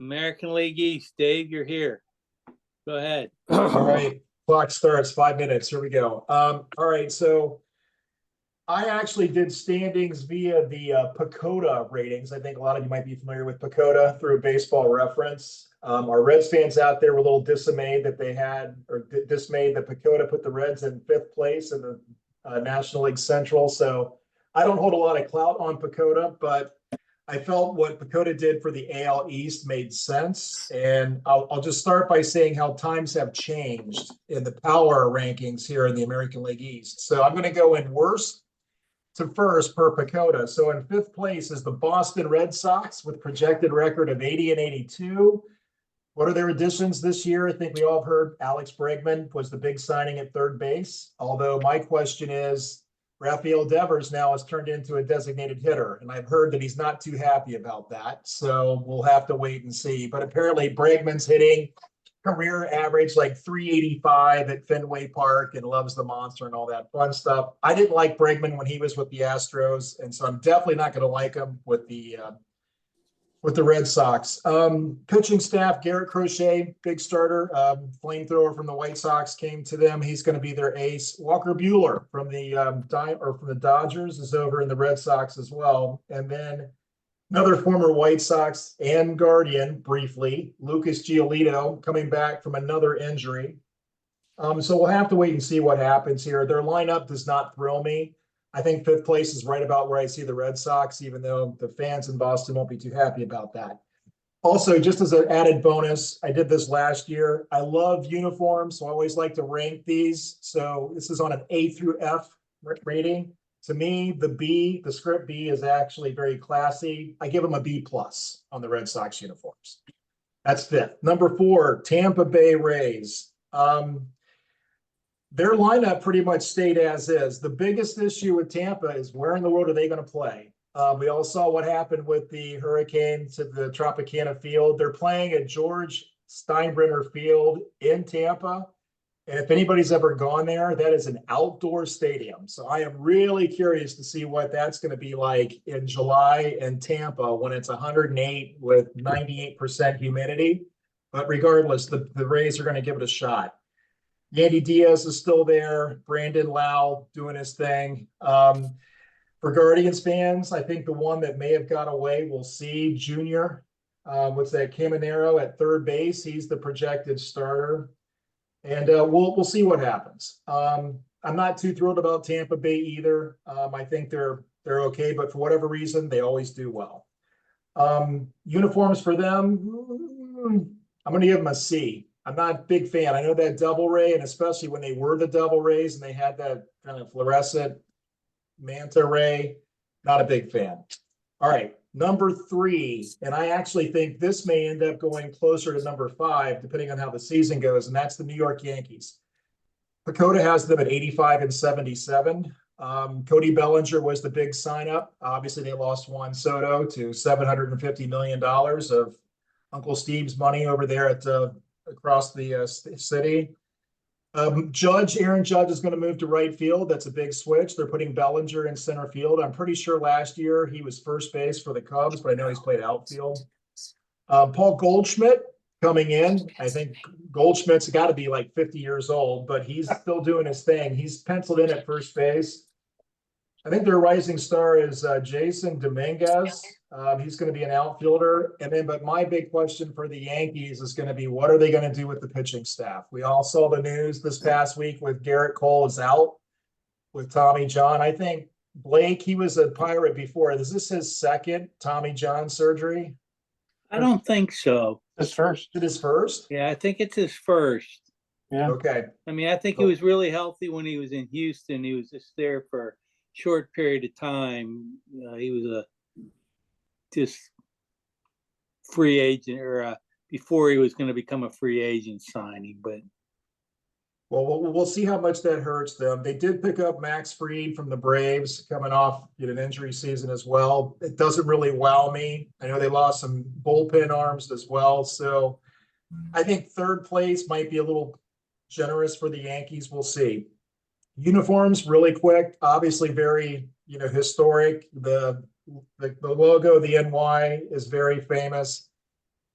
American League East. Dave, you're here. Go ahead. All right, clock starts, 5 minutes. Here we go. All right, so I actually did standings via the Pacoda ratings. I think a lot of you might be familiar with Pacoda through Baseball Reference. Our Reds fans out there were a little dismayed that dismayed that Pacoda put the Reds in 5th place in the National League Central. So I don't hold a lot of clout on Pacoda, but I felt what Pacoda did for the AL East made sense. And I'll just start by saying how times have changed in the power rankings here in the American League East. So I'm going to go in worst to first per Pacoda. So in 5th place is the Boston Red Sox with projected record of 80-82. What are their additions this year? I think we all heard Alex Bregman was the big signing at 3rd base. Although my question is, Rafael Devers now has turned into a designated hitter, and I've heard that he's not too happy about that. So we'll have to wait and see. But apparently Bregman's hitting career average like 385 at Fenway Park and loves the monster and all that fun stuff. I didn't like Bregman when he was with the Astros, and so I'm definitely not going to like him with the Red Sox. Pitching staff, Garrett Crochet, big starter, flamethrower from the White Sox came to them. He's going to be their ace. Walker Buehler from the Dodgers is over in the Red Sox as well. And then another former White Sox and Guardian, briefly, Lucas Giolito, coming back from another injury. So we'll have to wait and see what happens here. Their lineup does not thrill me. I think 5th place is right about where I see the Red Sox, even though the fans in Boston won't be too happy about that. Also, just as an added bonus, I did this last year. I love uniforms, so I always like to rank these. So this is on an A through F rating. To me, the script B is actually very classy. I give them a B+ on the Red Sox uniforms. That's 5th. Number 4, Tampa Bay Rays. Their lineup pretty much stayed as is. The biggest issue with Tampa is where in the world are they going to play? We all saw what happened with the Hurricane to the Tropicana Field. They're playing at George Steinbrenner Field in Tampa. And if anybody's ever gone there, that is an outdoor stadium. So I am really curious to see what that's going to be like in July in Tampa when it's 108 with 98% humidity. But regardless, the Rays are going to give it a shot. Yandy Diaz is still there. Brandon Lau doing his thing. For Guardians fans, I think the one that may have got away, we'll see. Junior, what's that? Caminero at 3rd base. He's the projected starter, and we'll see what happens. I'm not too thrilled about Tampa Bay either. I think they're okay, but for whatever reason, they always do well. Uniforms for them, I'm going to give them a C. I'm not a big fan. I know that double ray, and especially when they were the double rays and they had that kind of fluorescent manta ray, not a big fan. All right, number 3, and I actually think this may end up going closer to number 5, depending on how the season goes, and that's the New York Yankees. Pacoda has them at 85-77. Cody Bellinger was the big sign up. Obviously, they lost Juan Soto to $750 million of Uncle Steve's money over there at across the city. Aaron Judge is going to move to right field. That's a big switch. They're putting Bellinger in center field. I'm pretty sure last year he was first base for the Cubs, but I know he's played outfield. Paul Goldschmidt coming in. I think Goldschmidt's got to be like 50 years old, but he's still doing his thing. He's penciled in at first base. I think their rising star is Jason Dominguez. He's going to be an outfielder. But my big question for the Yankees is going to be, what are they going to do with the pitching staff? We all saw the news this past week with Garrett Cole is out with Tommy John. I think Blake, he was a Pirate before. Is this his second Tommy John surgery? I don't think so. His first. It is first? Yeah, I think it's his first. Yeah. Okay. I mean, I think he was really healthy when he was in Houston. He was just there for a short period of time. He was a just free agent, or before he was going to become a free agent signing. But well, we'll see how much that hurts them. They did pick up Max Fried from the Braves, coming off an injury season as well. It doesn't really wow me. I know they lost some bullpen arms as well. So I think 3rd place might be a little generous for the Yankees. We'll see. Uniforms, really quick, obviously very, historic. The logo, the NY, is very famous.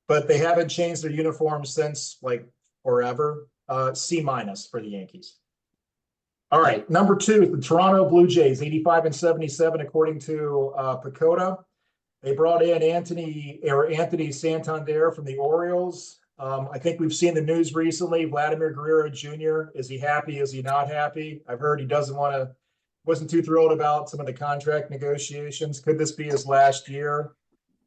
but they haven't changed their uniforms since like forever. C- for the Yankees. All right, number 2, the Toronto Blue Jays, 85-77, according to Pacoda. They brought in Anthony Santander from the Orioles. I think we've seen the news recently. Vladimir Guerrero Jr. Is he happy? Is he not happy? I've heard he wasn't too thrilled about some of the contract negotiations. Could this be his last year?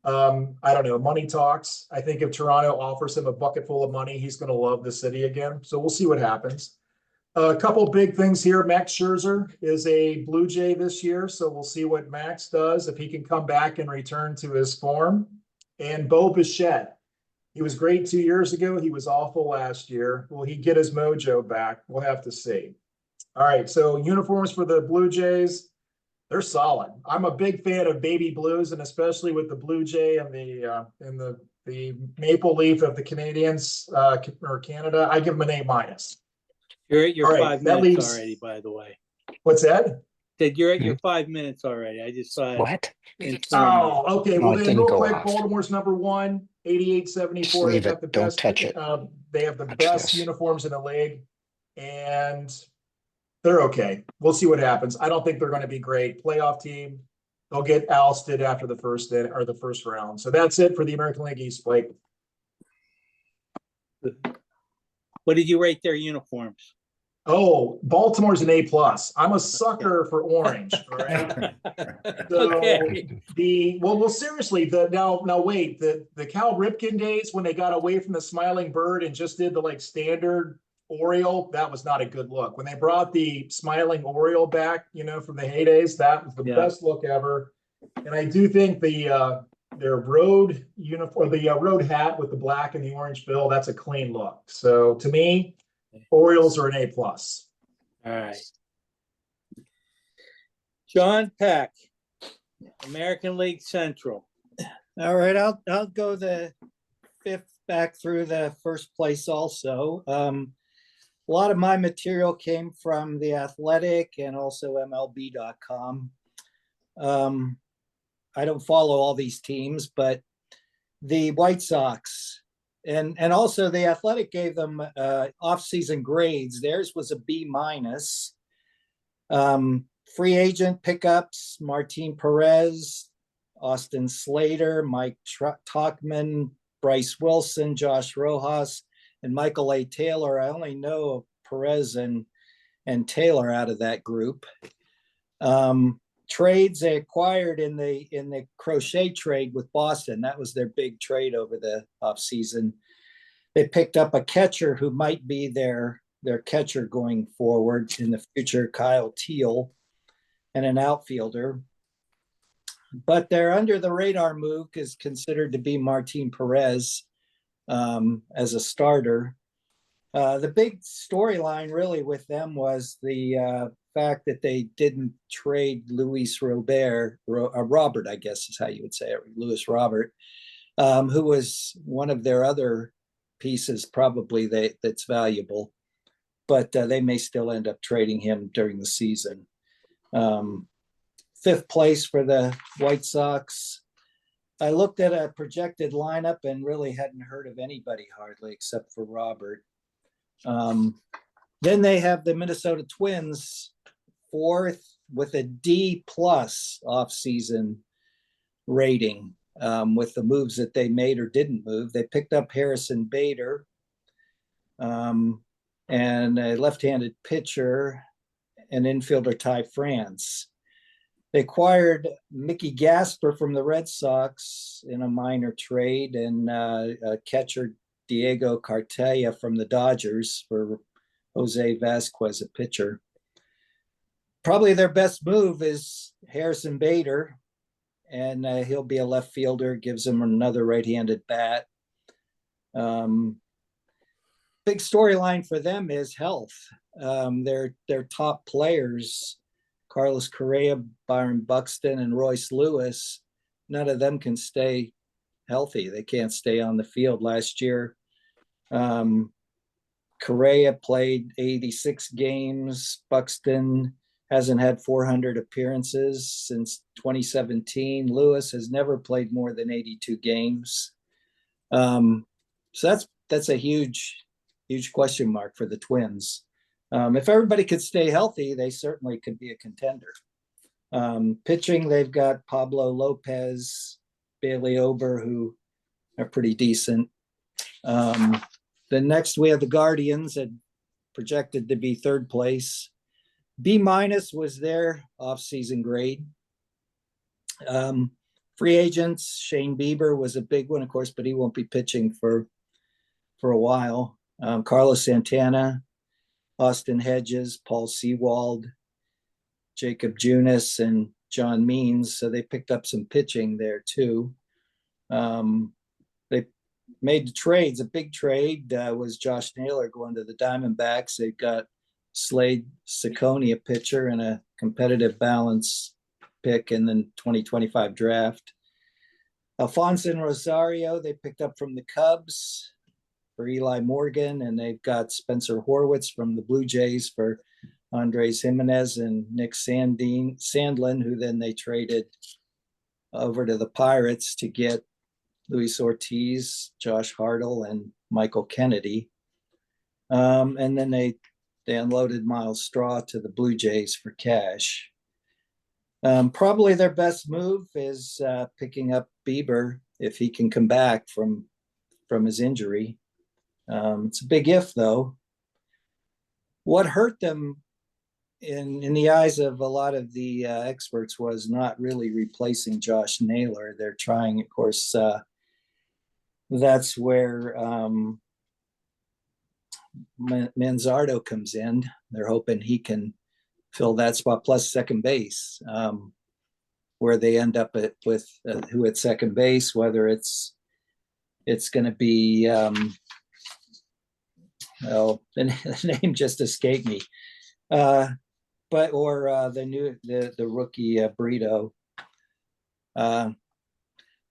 I don't know. Money talks. I think if Toronto offers him a bucket full of money, he's going to love the city again. So we'll see what happens. A couple big things here. Max Scherzer is a Blue Jay this year, so we'll see what Max does, if he can come back and return to his form. And Bo Bichette, he was great 2 years ago. He was awful last year. Will he get his mojo back? We'll have to see. All right, so uniforms for the Blue Jays, they're solid. I'm a big fan of baby blues, and especially with the Blue Jay and the maple leaf of the Canadians or Canada, I give them an A-. You're at your All right, 5 that minutes leaves- already, by the way. What's that? Said you're at your 5 minutes already. I just saw it. What? Oh, okay. No, Well, it then didn't real go quick, off. Baltimore's number 1, 88-74. They Leave got it. the Don't best. touch it. They have the Touch best this. uniforms in the league, and they're okay. We'll see what happens. I don't think they're going to be great. Playoff team. They'll get ousted after the first round. So that's it for the American League East, Blake. What did you rate their uniforms? Oh, Baltimore's an A+. I'm a sucker for orange. All right. So Okay. well, seriously, now wait, the Cal Ripken days when they got away from the smiling bird and just did the like standard Oriole, that was not a good look. When they brought the smiling Oriole back, from the heydays, that was the best look ever. And I do think their road uniform, the road hat with the black and the orange bill, that's a clean look. So to me, Orioles are an A+. All right. John Peck, American League Central. All right, I'll go the 5th back through the first place also. A lot of my material came from The Athletic and also MLB.com. I don't follow all these teams, but the White Sox and also The Athletic gave them off-season grades. Theirs was a B-. Free agent pickups: Martin Perez, Austin Slater, Mike Tauchman, Bryce Wilson, Josh Rojas, and Michael A. Taylor. I only know of Perez and Taylor out of that group. Trades they acquired in the Crochet trade with Boston. That was their big trade over the offseason. They picked up a catcher who might be their catcher going forward in the future, Kyle Teal, and an outfielder. But their under the radar move is considered to be Martin Perez as a starter. The big storyline really with them was the fact that they didn't trade Luis Robert, I guess is how you would say it, Luis Robert, who was one of their other pieces probably that's valuable, but they may still end up trading him during the season. 5th place for the White Sox. I looked at a projected lineup and really hadn't heard of anybody hardly except for Robert. Then they have the Minnesota Twins 4th with a D+ off-season rating with the moves that they made or didn't move. They picked up Harrison Bader and a left-handed pitcher and infielder Ty France. They acquired Mickey Gasper from the Red Sox in a minor trade and catcher Diego Cartaya from the Dodgers for Jose Vasquez, a pitcher. Probably their best move is Harrison Bader, and he'll be a left fielder, gives him another right-handed bat. Big storyline for them is health. Their top players, Carlos Correa, Byron Buxton, and Royce Lewis, none of them can stay healthy. They can't stay on the field. Last year, Correa played 86 games. Buxton hasn't had 400 appearances since 2017. Lewis has never played more than 82 games. So that's a huge question mark for the Twins. If everybody could stay healthy, they certainly could be a contender. Pitching, they've got Pablo Lopez, Bailey Ober, who are pretty decent. The next, we have the Guardians, at projected to be third place. B- was their off-season grade. Free agents, Shane Bieber was a big one, of course, but he won't be pitching for a while. Carlos Santana, Austin Hedges, Paul Sewald, Jacob Junis, and John Means. So they picked up some pitching there too. They made the trades. A big trade was Josh Naylor going to the Diamondbacks. They got Slade Ciccone, a pitcher, and a competitive balance pick in the 2025 draft. Alfonso Rosario, they picked up from the Cubs for Eli Morgan, and they've got Spencer Horwitz from the Blue Jays for Andres Jimenez and Nick Sandlin, who then they traded over to the Pirates to get Luis Ortiz, Josh Hartle, and Michael Kennedy. And then they unloaded Miles Straw to the Blue Jays for cash. Probably their best move is picking up Bieber if he can come back from his injury. It's a big if, though. What hurt them in the eyes of a lot of the experts was not really replacing Josh Naylor. They're trying, of course, that's where Manzardo comes in. They're hoping he can fill that spot, plus second base, where they end up with who at second base, whether it's going to be, well, the name just escaped me, or the rookie Brito.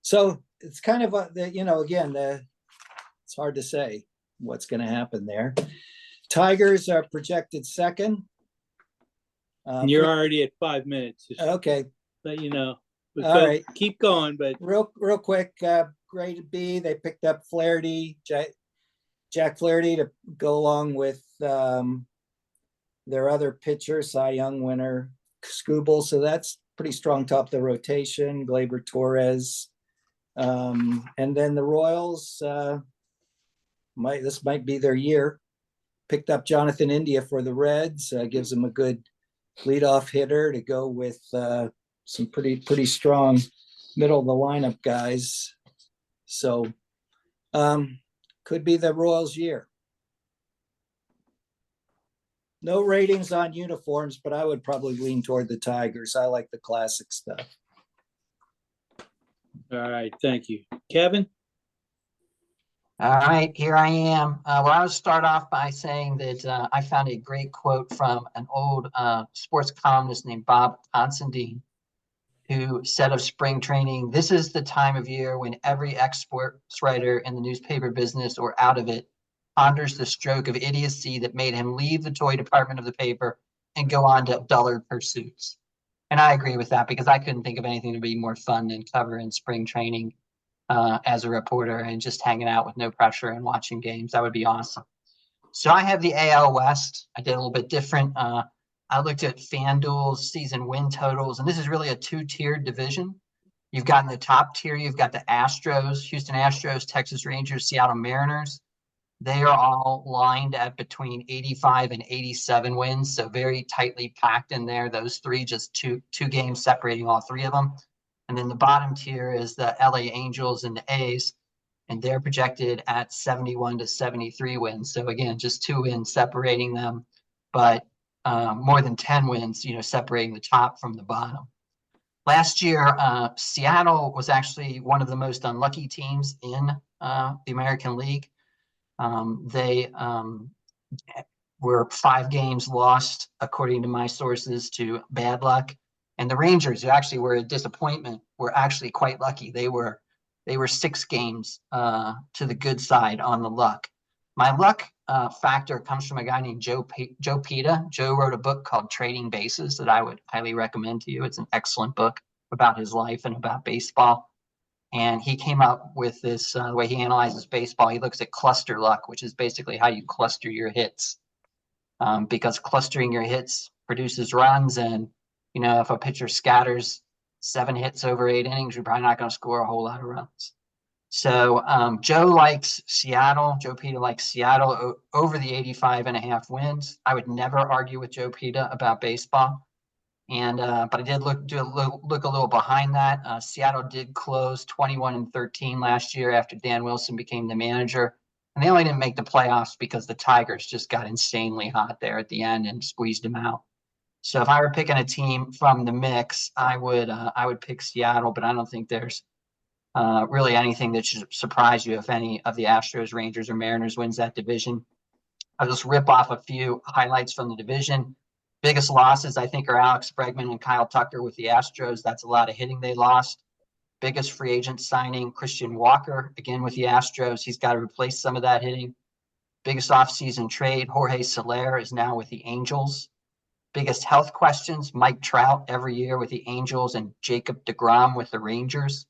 So it's kind of again, it's hard to say what's going to happen there. Tigers are projected second. You're already at 5 minutes. Just okay. let you know. All right. Keep going, but real quick, grade B, they picked up Flaherty, Jack Flaherty, to go along with their other pitcher, Cy Young winner, Skubal. So that's pretty strong top of the rotation. Gleyber Torres. And then the Royals, this might be their year. Picked up Jonathan India for the Reds, gives them a good leadoff hitter to go with some pretty strong middle of the lineup guys. So could be the Royals' year. No ratings on uniforms, but I would probably lean toward the Tigers. I like the classic stuff. all right, thank you. Kevin? All right, here I am. Well, I will start off by saying that I found a great quote from an old sports columnist named Bob Considine, who said of spring training, "This is the time of year when every ex-sports writer in the newspaper business or out of it ponders the stroke of idiocy that made him leave the toy department of the paper and go on to duller pursuits." And I agree with that, because I couldn't think of anything to be more fun than covering spring training as a reporter and just hanging out with no pressure and watching games. That would be awesome. So I have the AL West. I did a little bit different. I looked at FanDuel's season win totals, and this is really a two-tiered division. You've got in the top tier, you've got the Astros, Houston Astros, Texas Rangers, Seattle Mariners. They are all lined at between 85 and 87 wins, so very tightly packed in there. Those three, just two games separating all three of them. And then the bottom tier is the LA Angels and the A's, and they're projected at 71 to 73 wins. So again, just 2 wins separating them, but more than 10 wins, separating the top from the bottom. Last year, Seattle was actually one of the most unlucky teams in the American League. They were 5 games lost, according to my sources, to bad luck. And the Rangers, who actually were a disappointment, were actually quite lucky. They were 6 games to the good side on the luck. My luck factor comes from a guy named Joe Pita. Joe wrote a book called Trading Bases that I would highly recommend to you. It's an excellent book about his life and about baseball. And he came up with this the way he analyzes baseball. He looks at cluster luck, which is basically how you cluster your hits, because clustering your hits produces runs. And, you know, if a pitcher scatters 7 hits over 8 innings, you're probably not going to score a whole lot of runs. So Joe likes Seattle. Joe Pita likes Seattle over the 85.5 wins. I would never argue with Joe Pita about baseball. And but I did look a little behind that. Seattle did close 21-13 last year after Dan Wilson became the manager, and they only didn't make the playoffs because the Tigers just got insanely hot there at the end and squeezed them out. So if I were picking a team from the mix, I would pick Seattle, but I don't think there's really anything that should surprise you if any of the Astros, Rangers, or Mariners wins that division. I'll just rip off a few highlights from the division. Biggest losses, I think, are Alex Bregman and Kyle Tucker with the Astros. That's a lot of hitting they lost. Biggest free agent signing, Christian Walker, again with the Astros. He's got to replace some of that hitting. Biggest offseason trade, Jorge Soler is now with the Angels. Biggest health questions, Mike Trout every year with the Angels and Jacob deGrom with the Rangers.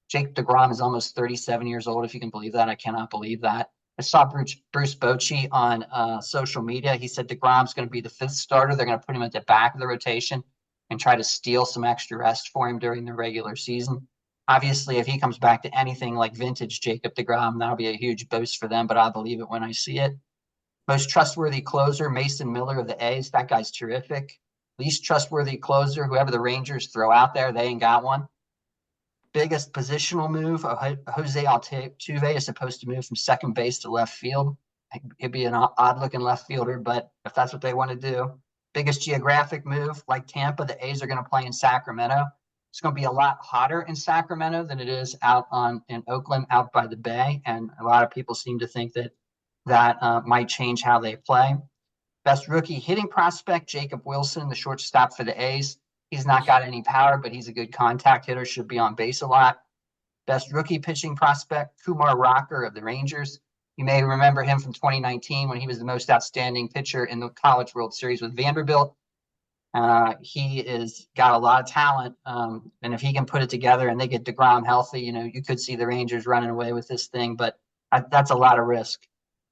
Jake deGrom is almost 37 years old, if you can believe that. I cannot believe that. I saw Bruce Bochy on social media. He said deGrom's going to be the 5th starter. They're going to put him at the back of the rotation and try to steal some extra rest for him during the regular season. Obviously, if he comes back to anything like vintage Jacob deGrom, that'll be a huge boost for them, but I'll believe it when I see it. Most trustworthy closer, Mason Miller of the A's. That guy's terrific. Least trustworthy closer, whoever the Rangers throw out there, they ain't got one. Biggest positional move, Jose Altuve is supposed to move from second base to left field. He'd be an odd-looking left fielder, but if that's what they want to do. Biggest geographic move, like Tampa, the A's are going to play in Sacramento. It's going to be a lot hotter in Sacramento than it is out in Oakland, out by the bay, and a lot of people seem to think that might change how they play. Best rookie hitting prospect, Jacob Wilson, the shortstop for the A's. He's not got any power, but he's a good contact hitter, should be on base a lot. Best rookie pitching prospect, Kumar Rocker of the Rangers. You may remember him from 2019 when he was the most outstanding pitcher in the College World Series with Vanderbilt. He is got a lot of talent, and if he can put it together and they get deGrom healthy, you know, you could see the Rangers running away with this thing, but that's a lot of risk.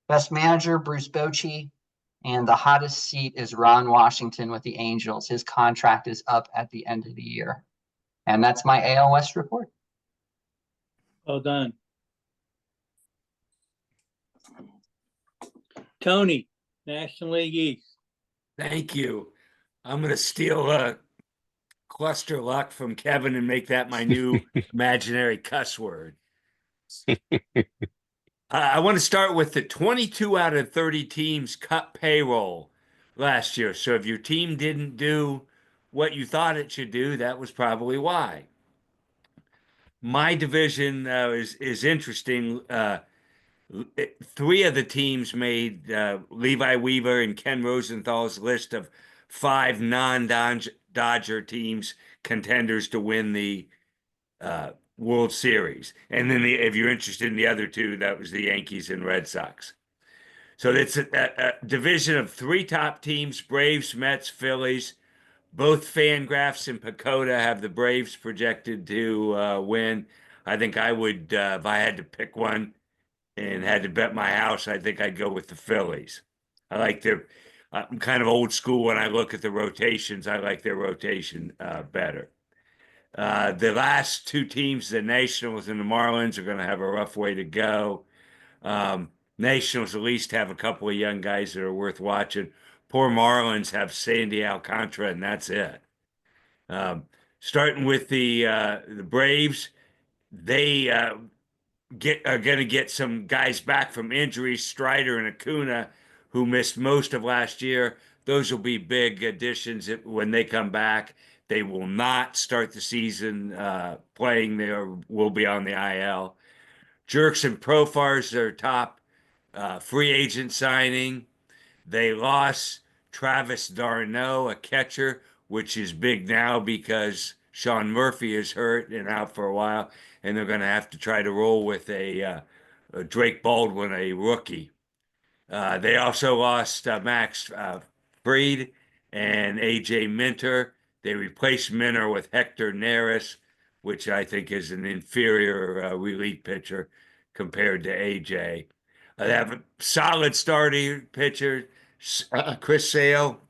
Best manager, Bruce Bochy. And the hottest seat is Ron Washington with the Angels. His contract is up at the end of the year. And that's my AL West report. Well done. Tony, National League East. Thank you. I'm going to steal a cluster luck from Kevin and make that my new imaginary cuss word. I want to start with the 22 out of 30 teams cut payroll last year. So if your team didn't do what you thought it should do, that was probably why. My division is interesting. 3 of the teams made Levi Weaver and Ken Rosenthal's list of 5 non-Dodger teams contenders to win the World Series. And then if you're interested in the other 2, that was the Yankees and Red Sox. So it's a division of 3 top teams, Braves, Mets, Phillies. Both Fangraphs and Pacoda have the Braves projected to win. I think I would, if I had to pick one and had to bet my house, I think I'd go with the Phillies. I like their, I'm kind of old school when I look at the rotations. I like their rotation better. The last 2 teams, the Nationals and the Marlins, are going to have a rough way to go. Nationals at least have a couple of young guys that are worth watching. Poor Marlins have Sandy Alcantara, and that's it. Starting with the Braves, they are going to get some guys back from injuries, Strider and Acuna, who missed most of last year. Those will be big additions when they come back. They will not start the season playing. They will be on the IL. Jerks and Profars, their top free agent signing. They lost Travis d'Arnaud, a catcher, which is big now because Sean Murphy is hurt and out for a while, and they're going to have to try to roll with a Drake Baldwin, a rookie. They also lost Max Fried and AJ Minter. They replaced Minter with Hector Neris. which I think is an inferior relief pitcher compared to AJ. They have a solid starting pitcher, Chris Sale,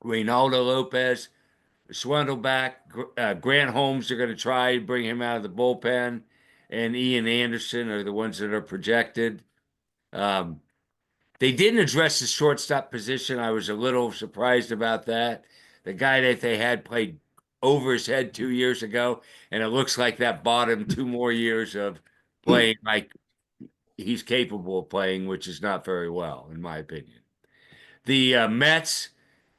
Reynaldo Lopez, Swandelback, Grant Holmes. Are going to try and bring him out of the bullpen, and Ian Anderson are the ones that are projected. They didn't address the shortstop position. I was a little surprised about that. The guy that they had played over his head 2 years ago, and it looks like that bought him 2 more years of playing like he's capable of playing, which is not very well, in my opinion. The Mets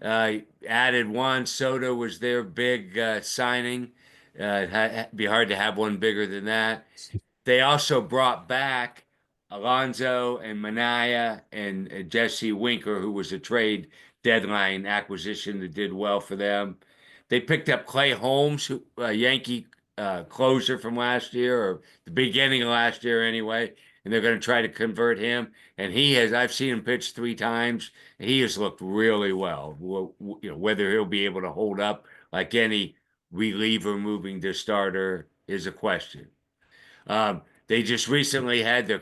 added Juan Soto was their big signing. It'd be hard to have one bigger than that. They also brought back Alonso and Manaya and Jesse Winker, who was a trade deadline acquisition that did well for them. They picked up Clay Holmes, a Yankee closer from last year, or the beginning of last year anyway, and they're going to try to convert him. And I've seen him pitch 3 times. He has looked really well. Whether he'll be able to hold up like any reliever moving to starter is a question. They just recently had their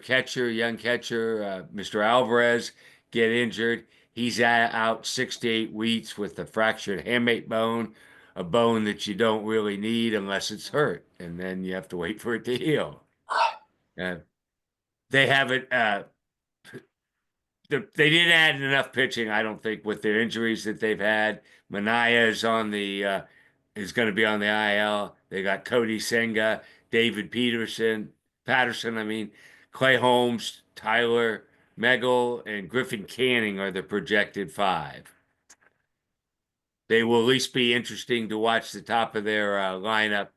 young catcher, Mr. Alvarez, get injured. He's out 6 to 8 weeks with a fractured hamate bone, a bone that you don't really need unless it's hurt, and then you have to wait for it to heal. They haven't. They didn't add enough pitching, I don't think, with their injuries that they've had. Manaya is going to be on the IL. They got Cody Senga, David Patterson, Clay Holmes, Tyler Megal, and Griffin Canning are the projected 5. They will at least be interesting to watch the top of their lineup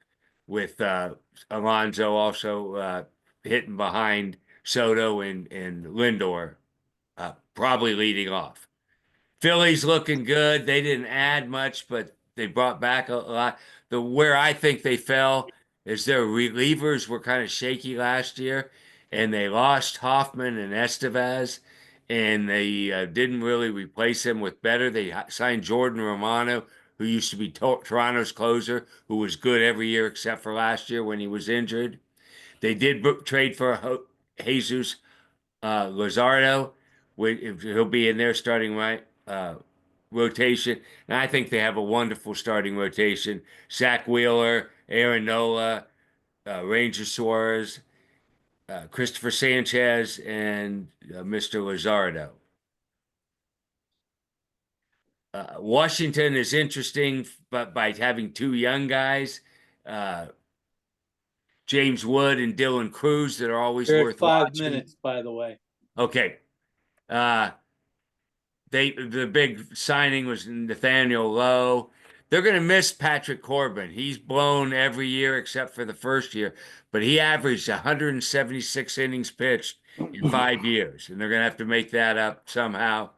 with Alonso also hitting behind Soto and Lindor, probably leading off. Philly's looking good. They didn't add much, but they brought back a lot. Where I think they fell is their relievers were kind of shaky last year, and they lost Hoffman and Estevez, and they didn't really replace him with better. They signed Jordan Romano, who used to be Toronto's closer, who was good every year except for last year when he was injured. They did trade for Jesus Luzardo. He'll be in their starting rotation. And I think they have a wonderful starting rotation. Zach Wheeler, Aaron Nola, Ranger Suarez, Christopher Sanchez, and Mr. Luzardo. Washington is interesting, but by having 2 young guys, James Wood and Dylan Cruz, that are always They're worth at 5 watching. minutes, by the way. Okay. The big signing was Nathaniel Lowe. They're going to miss Patrick Corbin. He's blown every year except for the first year, but he averaged 176 innings pitched in 5 years, and they're going to have to make that up somehow.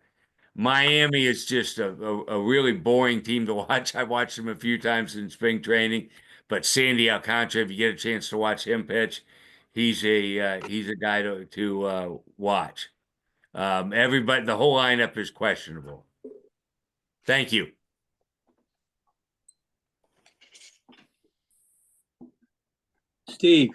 Miami is just a really boring team to watch. I watched them a few times in spring training, but Sandy Alcantara, if you get a chance to watch him pitch, he's a guy to watch. Everybody, the whole lineup is questionable. Thank you. Steve,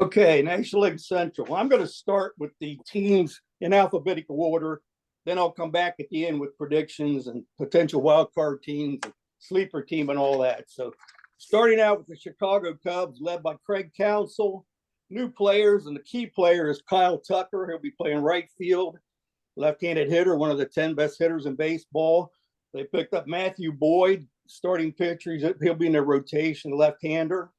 Okay, National League Central. I'm going to start with the teams in alphabetical order. Then I'll come back at the end with predictions and potential wild card teams, and sleeper team, and all that. So, starting out with the Chicago Cubs, led by Craig Counsell. New players, and the key player is Kyle Tucker. He'll be playing right field, left-handed hitter, one of the 10 best hitters in baseball. They picked up Matthew Boyd, starting pitcher. He'll be in their rotation, left-hander.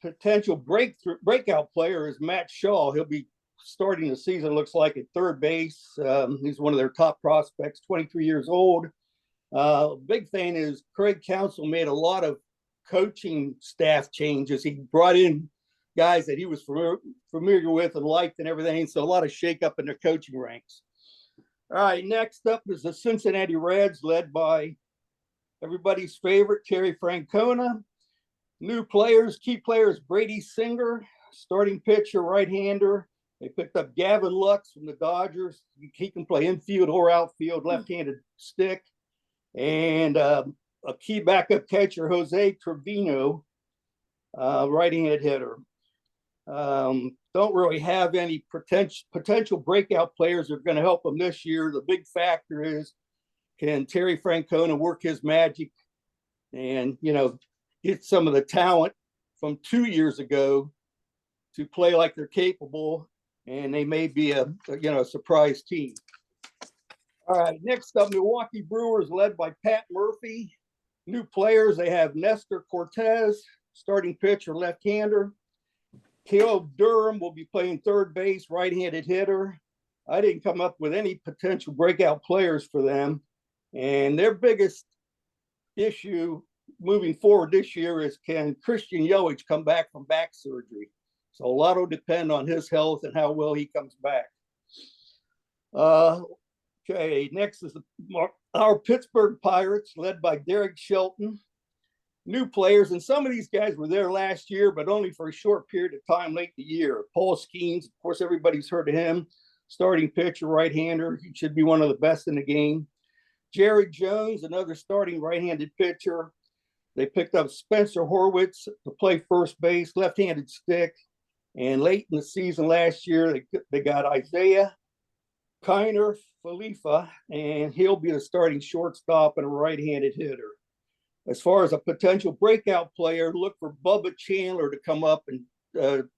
Potential breakout player is Matt Shaw. He'll be starting the season, looks like, at third base. He's one of their top prospects, 23 years old. Big thing is Craig Counsell made a lot of coaching staff changes. He brought in guys that he was familiar with and liked and everything. So a lot of shakeup in their coaching ranks. All right, next up is the Cincinnati Reds, led by everybody's favorite, Terry Francona. New players, key players, Brady Singer, starting pitcher, right-hander. They picked up Gavin Lux from the Dodgers. He can play infield or outfield, left-handed stick. And a key backup catcher, Jose Trevino, right-handed hitter. Don't really have any potential breakout players that are going to help them this year. The big factor is, can Terry Francona work his magic and, get some of the talent from 2 years ago to play like they're capable, and they may be a surprise team. All right, next up, Milwaukee Brewers led by Pat Murphy. New players, they have Nestor Cortez, starting pitcher, left-hander. Caleb Durham will be playing third base, right-handed hitter. I didn't come up with any potential breakout players for them. And their biggest issue moving forward this year is, can Christian Yelich come back from back surgery? So a lot will depend on his health and how well he comes back. Okay, next is our Pittsburgh Pirates, led by Derek Shelton. New players, and some of these guys were there last year, but only for a short period of time late in the year. Paul Skeens, of course, everybody's heard of him. Starting pitcher, right-hander. He should be one of the best in the game. Jared Jones, another starting right-handed pitcher. They picked up Spencer Horwitz to play first base, left-handed stick. And late in the season last year, they got Isaiah Kiner Falifa, and he'll be the starting shortstop and a right-handed hitter. As far as a potential breakout player, look for Bubba Chandler to come up and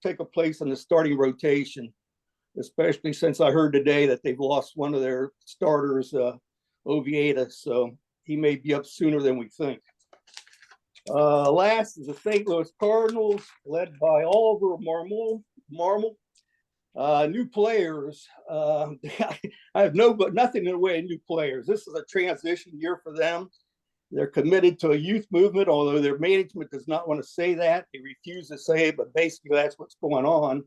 take a place in the starting rotation, especially since I heard today that they've lost one of their starters, Oviedo, so he may be up sooner than we think. Last is the St. Louis Cardinals, led by Oliver Marmol. New players. I have nothing in the way of new players. This is a transition year for them. They're committed to a youth movement, although their management does not want to say that. They refuse to say it, but basically that's what's going on.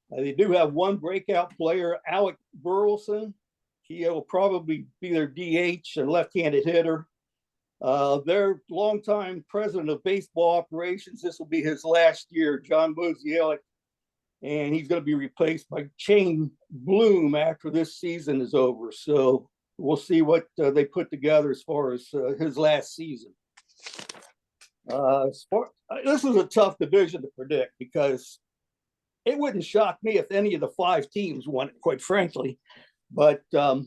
They do have one breakout player, Alec Burleson. He will probably be their DH and left-handed hitter. Their longtime president of baseball operations, this will be his last year, John Mozeliak, and he's going to be replaced by Shane Bloom after this season is over. So we'll see what they put together as far as his last season. This is a tough division to predict because it wouldn't shock me if any of the 5 teams won it, quite frankly. But the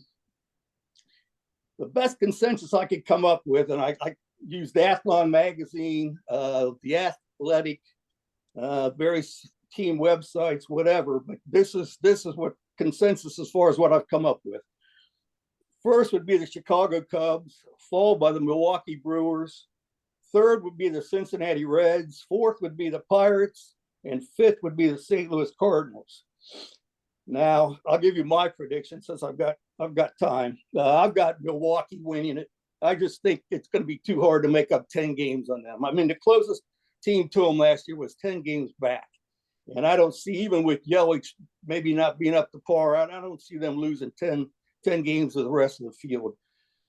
best consensus I could come up with, and I used Athlon magazine, the Athletic, various team websites, whatever. But this is what consensus as far as what I've come up with. First would be the Chicago Cubs, followed by the Milwaukee Brewers. Third would be the Cincinnati Reds. Fourth would be the Pirates, and fifth would be the St. Louis Cardinals. Now, I'll give you my prediction since I've got time. I've got Milwaukee winning it. I just think it's going to be too hard to make up 10 games on them. I mean, the closest team to them last year was 10 games back. And I don't see, even with Yelich maybe not being up to par, I don't see them losing 10 games to the rest of the field.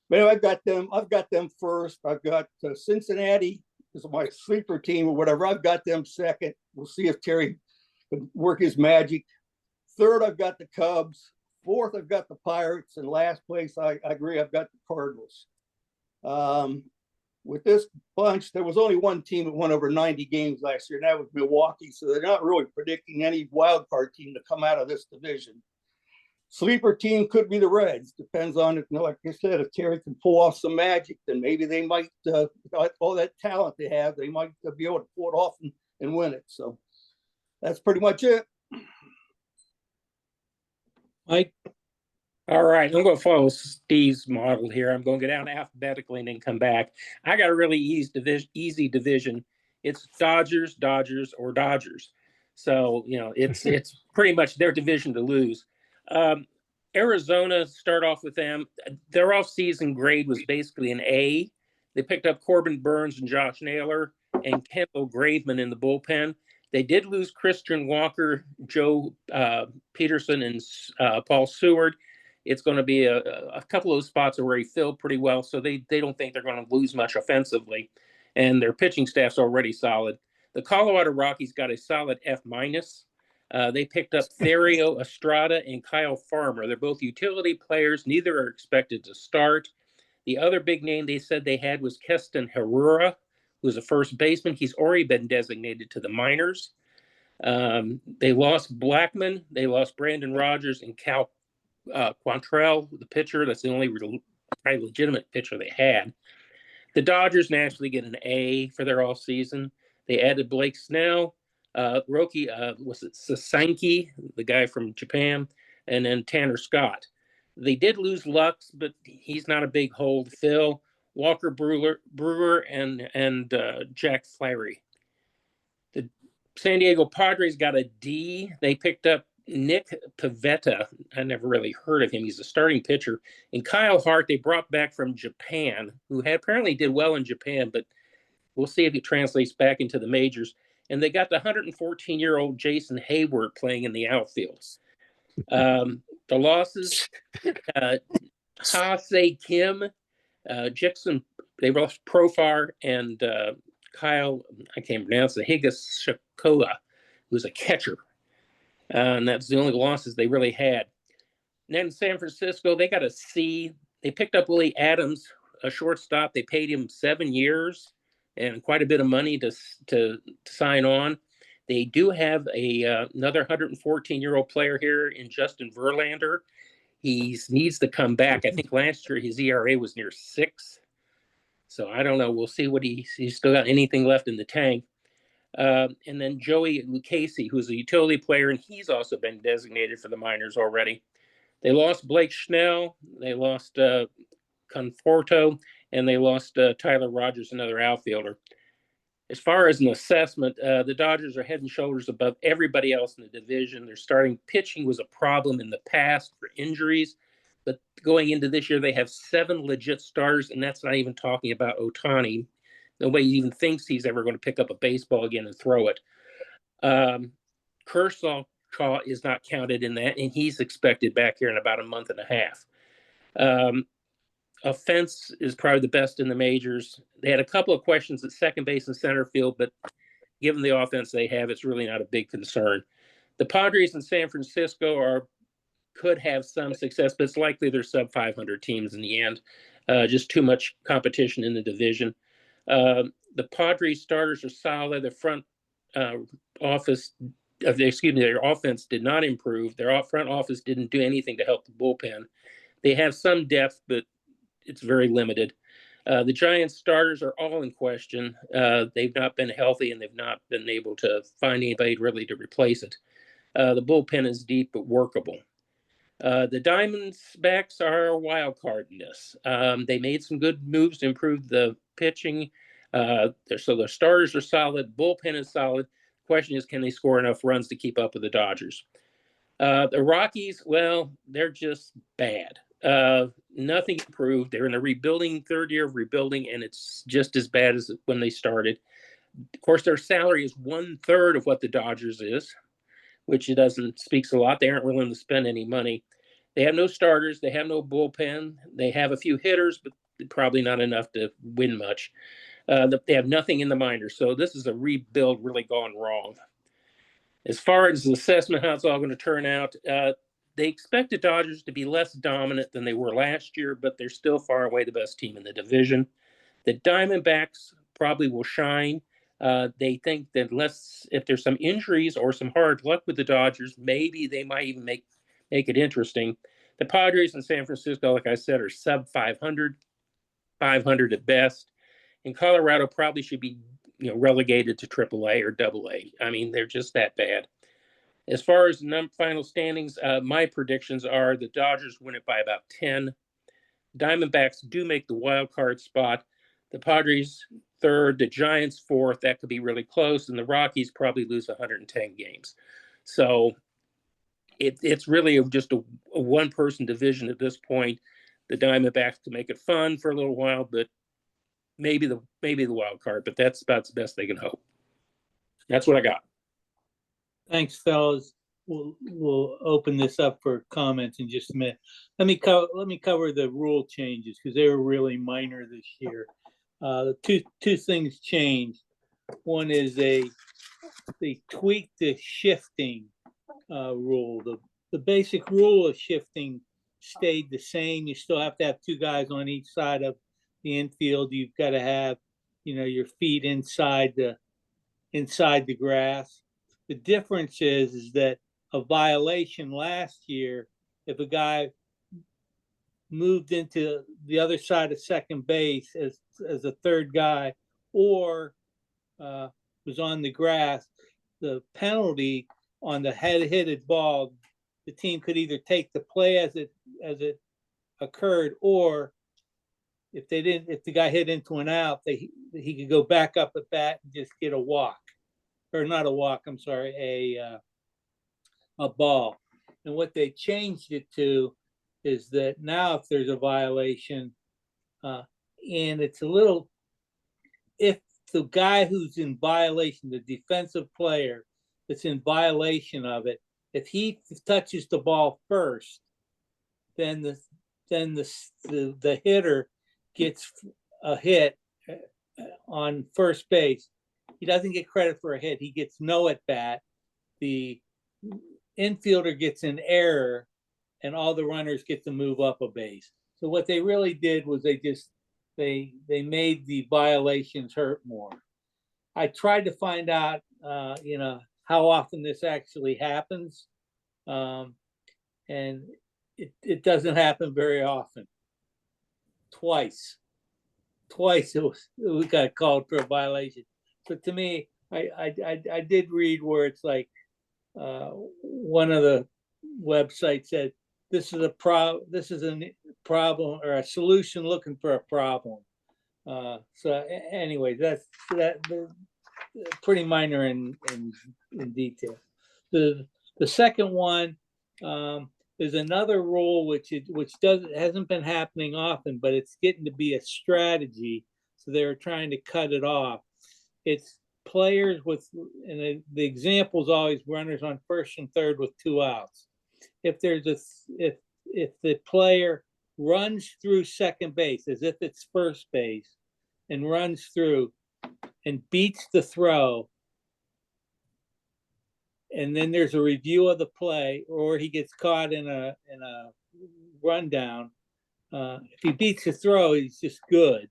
But anyway, I've got them first. I've got Cincinnati is my sleeper team or whatever. I've got them second. We'll see if Terry can work his magic. Third, I've got the Cubs. Fourth, I've got the Pirates. And last place, I agree, I've got the Cardinals. With this bunch, there was only one team that won over 90 games last year, and that was Milwaukee. So they're not really predicting any wild card team to come out of this division. Sleeper team could be the Reds. Depends on, like I said, if Terry can pull off some magic, then maybe they might, all that talent they have, they might be able to pull it off and win it. So that's pretty much it. Mike? All right, I'm going to follow Steve's model here. I'm going to go down alphabetically and then come back. I got a really easy division. It's Dodgers, or Dodgers. So, it's pretty much their division to lose. Arizona, start off with them. Their offseason grade was basically an A. They picked up Corbin Burns and Josh Naylor and Kendall Graveman in the bullpen. They did lose Christian Walker, Joe Peterson, and Paul Seward. It's going to be a couple of those spots are already filled pretty well, so they don't think they're going to lose much offensively. And their pitching staff's already solid. The Colorado Rockies got a solid F-. They picked up Thairo Estrada and Kyle Farmer. They're both utility players. Neither are expected to start. The other big name they said they had was Keston Herrera, who's a first baseman. He's already been designated to the minors. They lost Blackman, they lost Brandon Rogers, and Cal Quantrell, the pitcher. That's the only probably legitimate pitcher they had. The Dodgers naturally get an A for their all season. They added Blake Snell, Roki, was it Sasanki, the guy from Japan, and then Tanner Scott. They did lose Lux, but he's not a big hole to fill. Walker Brewer and Jack Flaherty. The San Diego Padres got a D. They picked up Nick Pivetta. I never really heard of him. He's a starting pitcher. And Kyle Hart, they brought back from Japan, who apparently did well in Japan, but we'll see if he translates back into the majors. And they got the 114-year-old Jason Hayward playing in the outfield. The losses, Ha-Se Kim, Jackson, they lost Profar, and Kyle, I can't pronounce it, Higashikoa, who's a catcher. And that's the only losses they really had. And then in San Francisco, they got a C. They picked up Willie Adams, a shortstop. They paid him 7 years and quite a bit of money to sign on. They do have another 114-year-old player here in Justin Verlander. He needs to come back. I think last year his ERA was near 6. So I don't know. We'll see what he's still got anything left in the tank. And then Joey Lucchesi, who's a utility player, and he's also been designated for the minors already. They lost Blake Schnell. They lost Conforto, and they lost Tyler Rogers, another outfielder. As far as an assessment, the Dodgers are head and shoulders above everybody else in the division. Their starting pitching was a problem in the past for injuries, but going into this year, they have 7 legit starters, and that's not even talking about Ohtani. Nobody even thinks he's ever going to pick up a baseball again and throw it. Kershaw is not counted in that, and he's expected back here in about a month and a half. Offense is probably the best in the majors. They had a couple of questions at second base and center field, but given the offense they have, it's really not a big concern. The Padres in San Francisco could have some success, but it's likely they're sub 500 teams in the end. Just too much competition in the division. The Padres starters are solid. The front office, their offense did not improve. Their front office didn't do anything to help the bullpen. They have some depth, but it's very limited. The Giants starters are all in question. They've not been healthy, and they've not been able to find anybody really to replace it. The bullpen is deep but workable. The Diamondbacks are a wild card in this. They made some good moves to improve the pitching. So their starters are solid. Bullpen is solid. Question is, can they score enough runs to keep up with the Dodgers? The Rockies, well, they're just bad. Nothing improved. They're in a rebuilding, third year of rebuilding, and it's just as bad as when they started. Of course, their salary is 1/3 of what the Dodgers is, which it speaks a lot. They aren't willing to spend any money. They have no starters. They have no bullpen. They have a few hitters, but probably not enough to win much. They have nothing in the minors. So this is a rebuild really gone wrong. As far as the assessment, how it's all going to turn out, they expect the Dodgers to be less dominant than they were last year, but they're still far away the best team in the division. The Diamondbacks probably will shine. They think that if there's some injuries or some hard luck with the Dodgers, maybe they might even make it interesting. The Padres in San Francisco, like I said, are sub 500, 500 at best. And Colorado probably should be relegated to AAA or AA. I mean, they're just that bad. As far as final standings, my predictions are the Dodgers win it by about 10. Diamondbacks do make the wild card spot. The Padres 3rd, the Giants 4th. That could be really close. And the Rockies probably lose 110 games. So it's really just a one-person division at this point. The Diamondbacks can make it fun for a little while, but maybe the wild card. But that's about the best they can hope. That's what I got. Thanks, fellas. We'll open this up for comments in just a minute. Let me cover the rule changes because they were really minor this year. Two things changed. One is they tweaked the shifting rule. The basic rule of shifting stayed the same. You still have to have two guys on each side of the infield. You've got to have, your feet inside the grass. The difference is that a violation last year, if a guy moved into the other side of second base as a third guy, or was on the grass, the penalty on the head-hitted ball, the team could either take the play as it occurred, or if the guy hit into an out, he could go back up at bat and just get a walk, or not a walk. I'm sorry, a ball. And what they changed it to is that now if there's a violation, and it's a little, if the guy who's in violation, the defensive player that's in violation of it, if he touches the ball first, then the hitter gets a hit on first base. He doesn't get credit for a hit. He gets no at bat. The infielder gets an error, and all the runners get to move up a base. So what they really did was they made the violations hurt more. I tried to find out, how often this actually happens, and it doesn't happen very often. Twice we got called for a violation. So to me, I did read where it's like one of the websites said this is a problem or a solution looking for a problem. So anyway, that's pretty minor in detail. The second one is another rule which hasn't been happening often, but it's getting to be a strategy. So they're trying to cut it off. It's players with, and the example is always runners on first and third with 2 outs. If the player runs through second base as if it's first base and runs through and beats the throw, and then there's a review of the play, or he gets caught in a rundown. If he beats the throw, he's just good.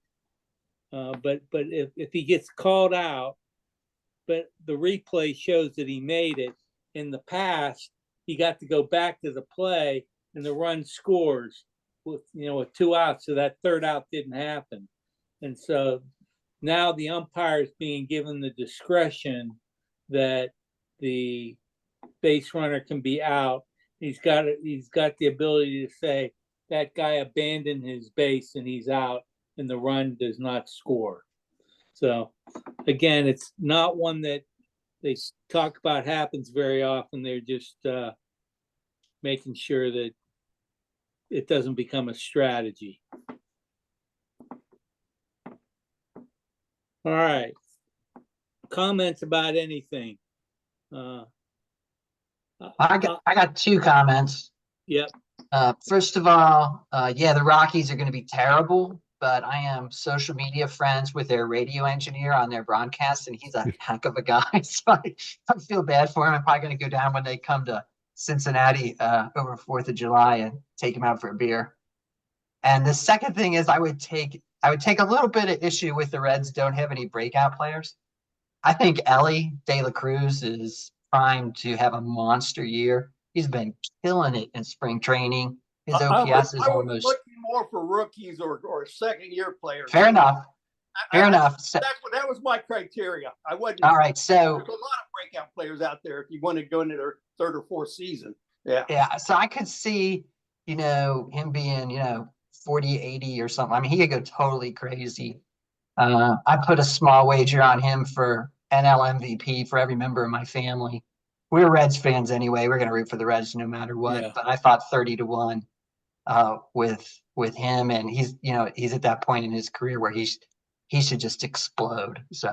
But if he gets called out, but the replay shows that he made it, in the past, he got to go back to the play and the run scores with 2 outs. So that third out didn't happen. And so now the umpire is being given the discretion that the base runner can be out. He's got the ability to say that guy abandoned his base and he's out, and the run does not score. So again, it's not one that they talk about happens very often. They're just making sure that it doesn't become a strategy. All right. Comments about anything? I got 2 comments. Yep. First of all, the Rockies are going to be terrible, but I am social media friends with their radio engineer on their broadcast, and he's a heck of a guy. So I feel bad for him. I'm probably going to go down when they come to Cincinnati over 4th of July and take him out for a beer. And the second thing is I would take a little bit of issue with the Reds don't have any breakout players. I think Ellie De La Cruz is primed to have a monster year. He's been killing it in spring training. His OPS is almost looking more for rookies or second-year players. Fair enough. Fair enough. So, that was my criteria. I wasn't. all right. So there's a lot of breakout players out there if you want to go into their 3rd or 4th season. Yeah. yeah, so I could see, him being, 40, 80 or something. I mean, he could go totally crazy. I put a small wager on him for NL MVP for every member of my family. We're Reds fans anyway. We're going to root for the Reds no matter what. Yeah. But I thought 30-1 with him, and he's at that point in his career where he should just explode. So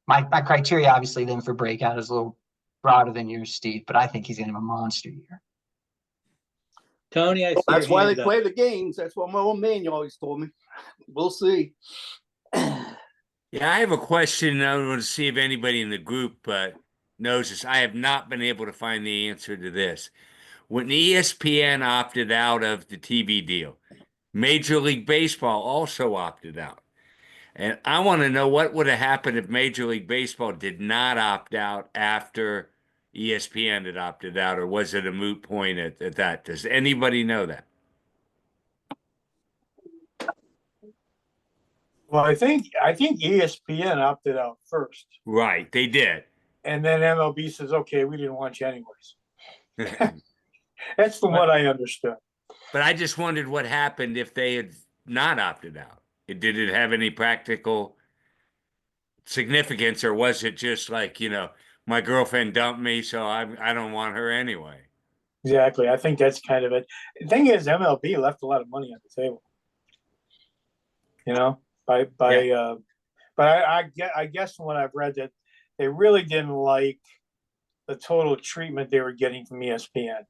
my criteria obviously then for breakout is a little broader than yours, Steve, but I think he's going to have a monster year. Tony, That's why they play the games. That's what my old man always told me. We'll see. Yeah, I have a question. I want to see if anybody in the group knows this. I have not been able to find the answer to this. when ESPN opted out of the TV deal, Major League Baseball also opted out. And I want to know what would have happened if Major League Baseball did not opt out after ESPN had opted out, or was it a moot point at that? Does anybody know that? Well, I think ESPN opted out first, Right, they did. and then MLB says, "Okay, we didn't want you anyways." That's from what I understood. But I just wondered what happened if they had not opted out. Did it have any practical significance, or was it just like, my girlfriend dumped me, so I don't want her anyway? Exactly. I think that's kind of it. The thing is, MLB left a lot of money on the table. But I guess from what I've read, that they really didn't like the total treatment they were getting from ESPN.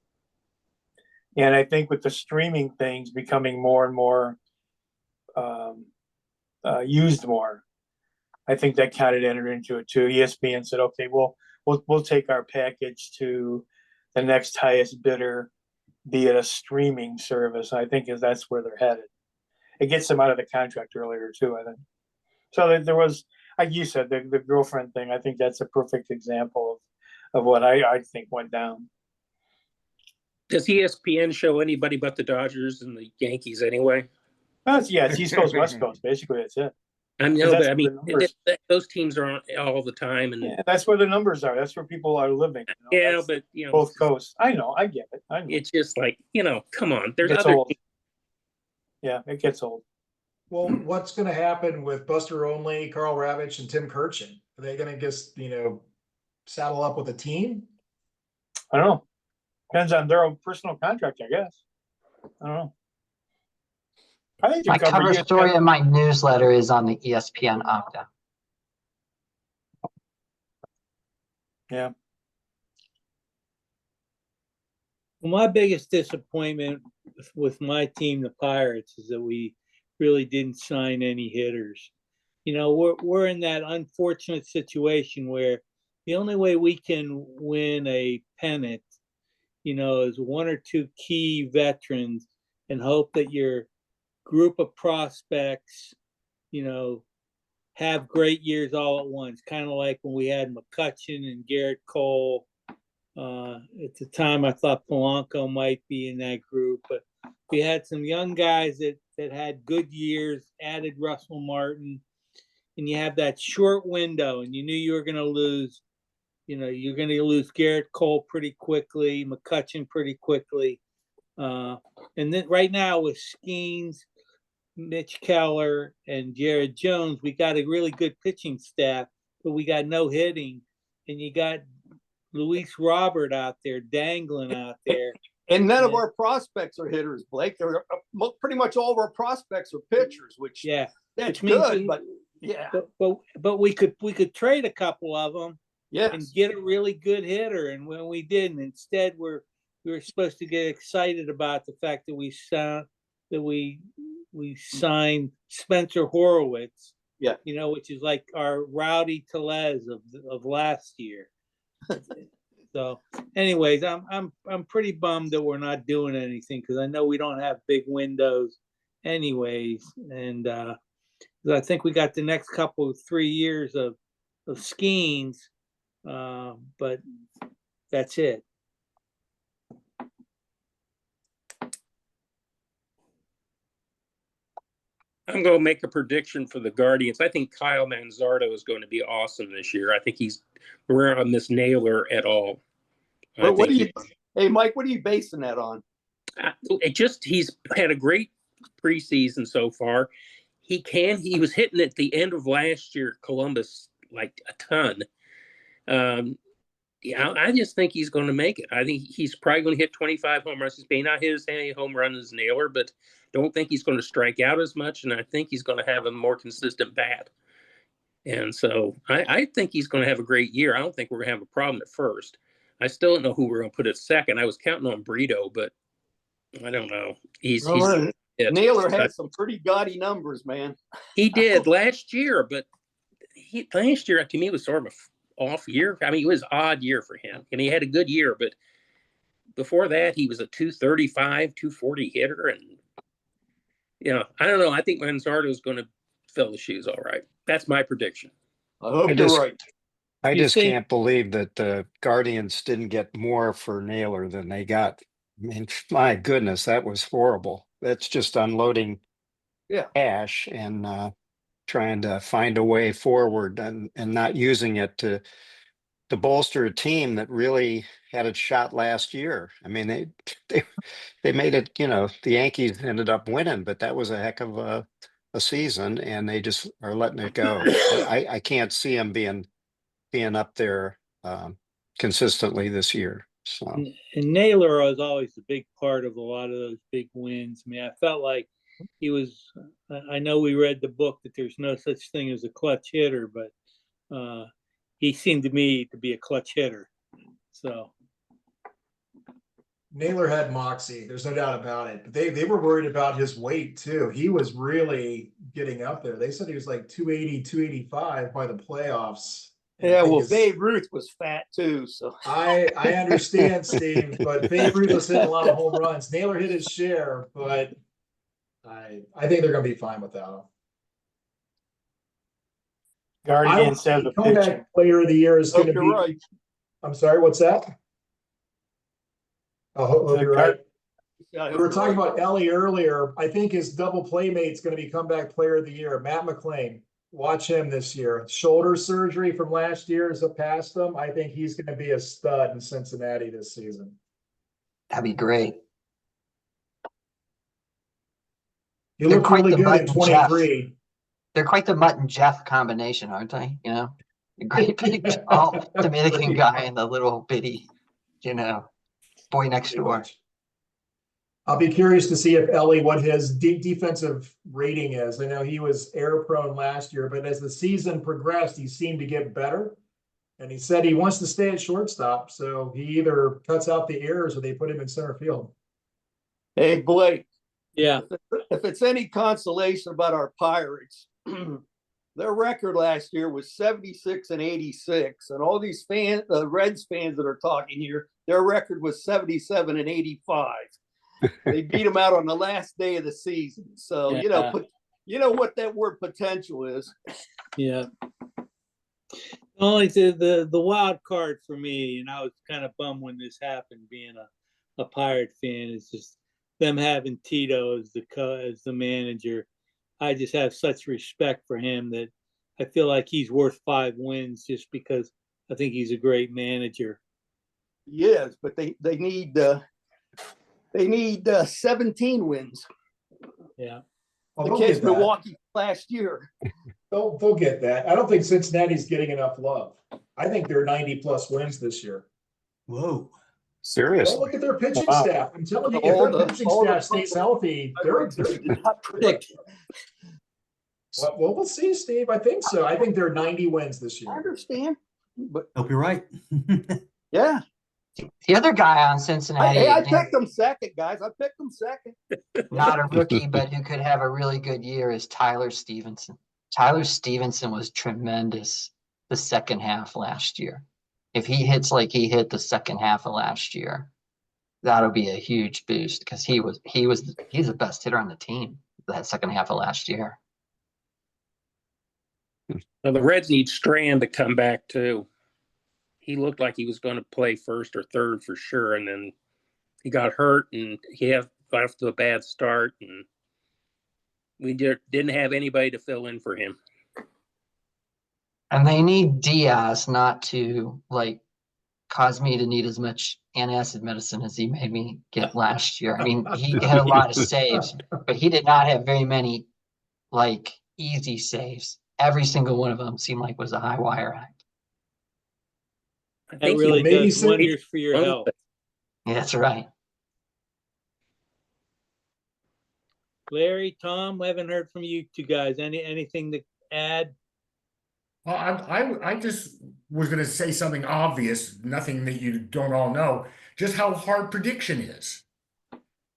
And I think with the streaming things becoming more and more used more, I think that kind of entered into it too. ESPN said, "Okay, we'll take our package to the next highest bidder, be it a streaming service." I think that's where they're headed. It gets them out of the contract earlier too, I think. So there was, like you said, the girlfriend thing. I think that's a perfect example of what I think went down. Does ESPN show anybody but the Dodgers and the Yankees anyway? It's East Coast, West Coast. Basically, that's it. I know, but I the mean, numbers. those teams are on all the time, and Yeah, that's where the numbers are. That's where people are living. yeah, That's but both coasts. I know. I get it. I know. it's just like come on. It There's gets other old. Yeah, it gets old. Well, what's going to happen with Buster Olney, Carl Ravitch, and Tim Kirchin? Are they going to just, saddle up with a team? I don't know. Depends on their own personal contract, I guess. I don't know. I think My cover ESPN. story in my newsletter is on the ESPN opt-out. Yeah. Well, my biggest disappointment with my team, the Pirates, is that we really didn't sign any hitters. We're in that unfortunate situation where the only way we can win a pennant, is one or two key veterans, and hope that your group of prospects, have great years all at once. Kind of like when we had McCutchen and Garrett Cole. At the time, I thought Polanco might be in that group, but we had some young guys that had good years, added Russell Martin, and you have that short window, and you knew you were going to lose. You're going to lose Garrett Cole pretty quickly, McCutchen pretty quickly. And then right now with Skeens, Mitch Keller, and Jared Jones, we got a really good pitching staff, but we got no hitting, and you got Luis Robert out there dangling out there. And none of our prospects are hitters, Blake. They're pretty much all of our prospects are pitchers, which that's good. But yeah, but we could trade a couple of them, and yes, get a really good hitter. And when we didn't, instead we were supposed to get excited about the fact that we signed Spencer Horowitz. Yeah, which is like our Rowdy Tellez of last year. So, anyways, I'm pretty bummed that we're not doing anything, because I know we don't have big windows, anyways, and I think we got the next 3 years of Skeens, but that's it. I'm going to make a prediction for the Guardians. I think Kyle Manzardo is going to be awesome this year. I think we're on this nailer at all. Hey, Mike, what are you basing that on? He's had a great preseason so far. He was hitting at the end of last year, Columbus, like a ton. I just think he's going to make it. I think he's probably going to hit 25 home runs. He may not hit as many home runs as Naylor, but don't think he's going to strike out as much. And I think he's going to have a more consistent bat. And so I think he's going to have a great year. I don't think we're going to have a problem at first. I still don't know who we're going to put at second. I was counting on Brito, but I don't know. Naylor had some pretty gaudy numbers, man. He did last year, but last year to me was sort of an off year. I mean, it was an odd year for him, and he had a good year, but before that, he was a 235, 240 hitter. And, I don't know. I think Manzardo is going to fill the shoes all right. That's my prediction. I hope I you're just- right. I You just think- can't believe that the Guardians didn't get more for Naylor than they got. I mean, my goodness, that was horrible. That's just unloading Yeah. cash and trying to find a way forward and not using it to bolster a team that really had a shot last year. I mean, they made it, the Yankees ended up winning, but that was a heck of a season and they just are letting it go. I can't see them being up there consistently this year. So And Naylor was always a big part of a lot of those big wins. I mean, I felt like he was, I know we read the book that there's no such thing as a clutch hitter, but he seemed to me to be a clutch hitter. So Naylor had moxie. There's no doubt about it. But they were worried about his weight too. He was really getting up there. They said he was like 280, 285 by the playoffs. And I Yeah, think well, his- Babe Ruth was fat too, so. I understand, Steve, but Babe Ruth was hitting a lot of home runs. Naylor hit his share, but I think they're going to be fine without him. Guardians have the pitching. Comeback player of the year is going Hope to you're be. right. I'm sorry, what's that? I hope you're right. Yeah, I We hope were you're talking right. about Ellie earlier. I think his double playmate's going to be comeback player of the year. Matt McClain. Watch him this year. Shoulder surgery from last year is past him. I think he's going to be a stud in Cincinnati this season. That'd be great. He They're looked quite really the good in Mutt and Jeff. 23. They're quite the Mutt and Jeff combination, aren't they? A great big tall Dominican guy and the little bitty, boy next door. I'll be curious to see if Ellie, what his defensive rating is. I know he was error prone last year, but as the season progressed, he seemed to get better. And he said he wants to stay at shortstop. So he either cuts out the errors or they put him in center field. Hey, Blake, yeah, if it's any consolation about our Pirates, their record last year was 76 and 86. And all these Reds fans that are talking here, their record was 77 and 85. They beat them out on the last day of the season. So, Yeah. you know what that word potential is. yeah. Only the wild card for me, and I was kind of bummed when this happened, being a Pirate fan, is just them having Tito as the manager. I just have such respect for him that I feel like he's worth 5 wins just because I think he's a great manager. Yes, but they need 17 wins Yeah. Well, they'll against get that. Milwaukee last year. They'll get that. I don't think Cincinnati's getting enough love. I think they're 90+ wins this year. Whoa. seriously. Well, look at their pitching Wow. staff. I'm telling you, All if their the- pitching all the staff stays healthy, they're did not predict. well, we'll see, Steve. I think so. I think they're 90 wins this I year. understand, but Hope you're right. yeah. The other guy on Cincinnati, Hey, I again, picked them second, guys. I picked them second. not a rookie, but who could have a really good year, is Tyler Stevenson. Tyler Stevenson was tremendous the second half last year. If he hits like he hit the second half of last year, that'll be a huge boost because he's the best hitter on the team that second half of last year. Now, the Reds need Strand to come back too. He looked like he was going to play first or third for sure, and then he got hurt, and got off to a bad start, and we didn't have anybody to fill in for him. And they need Diaz not to cause me to need as much antacid medicine as he made me get last year. I mean, he had a lot of saves, but he did not have very many easy saves. Every single one of them seemed like was a high wire act. I That think really maybe does some- wonders for your health. Yeah, that's right. Larry, Tom, we haven't heard from you two guys. Anything to add? Well, I just was going to say something obvious, nothing that you don't all know, just how hard prediction is.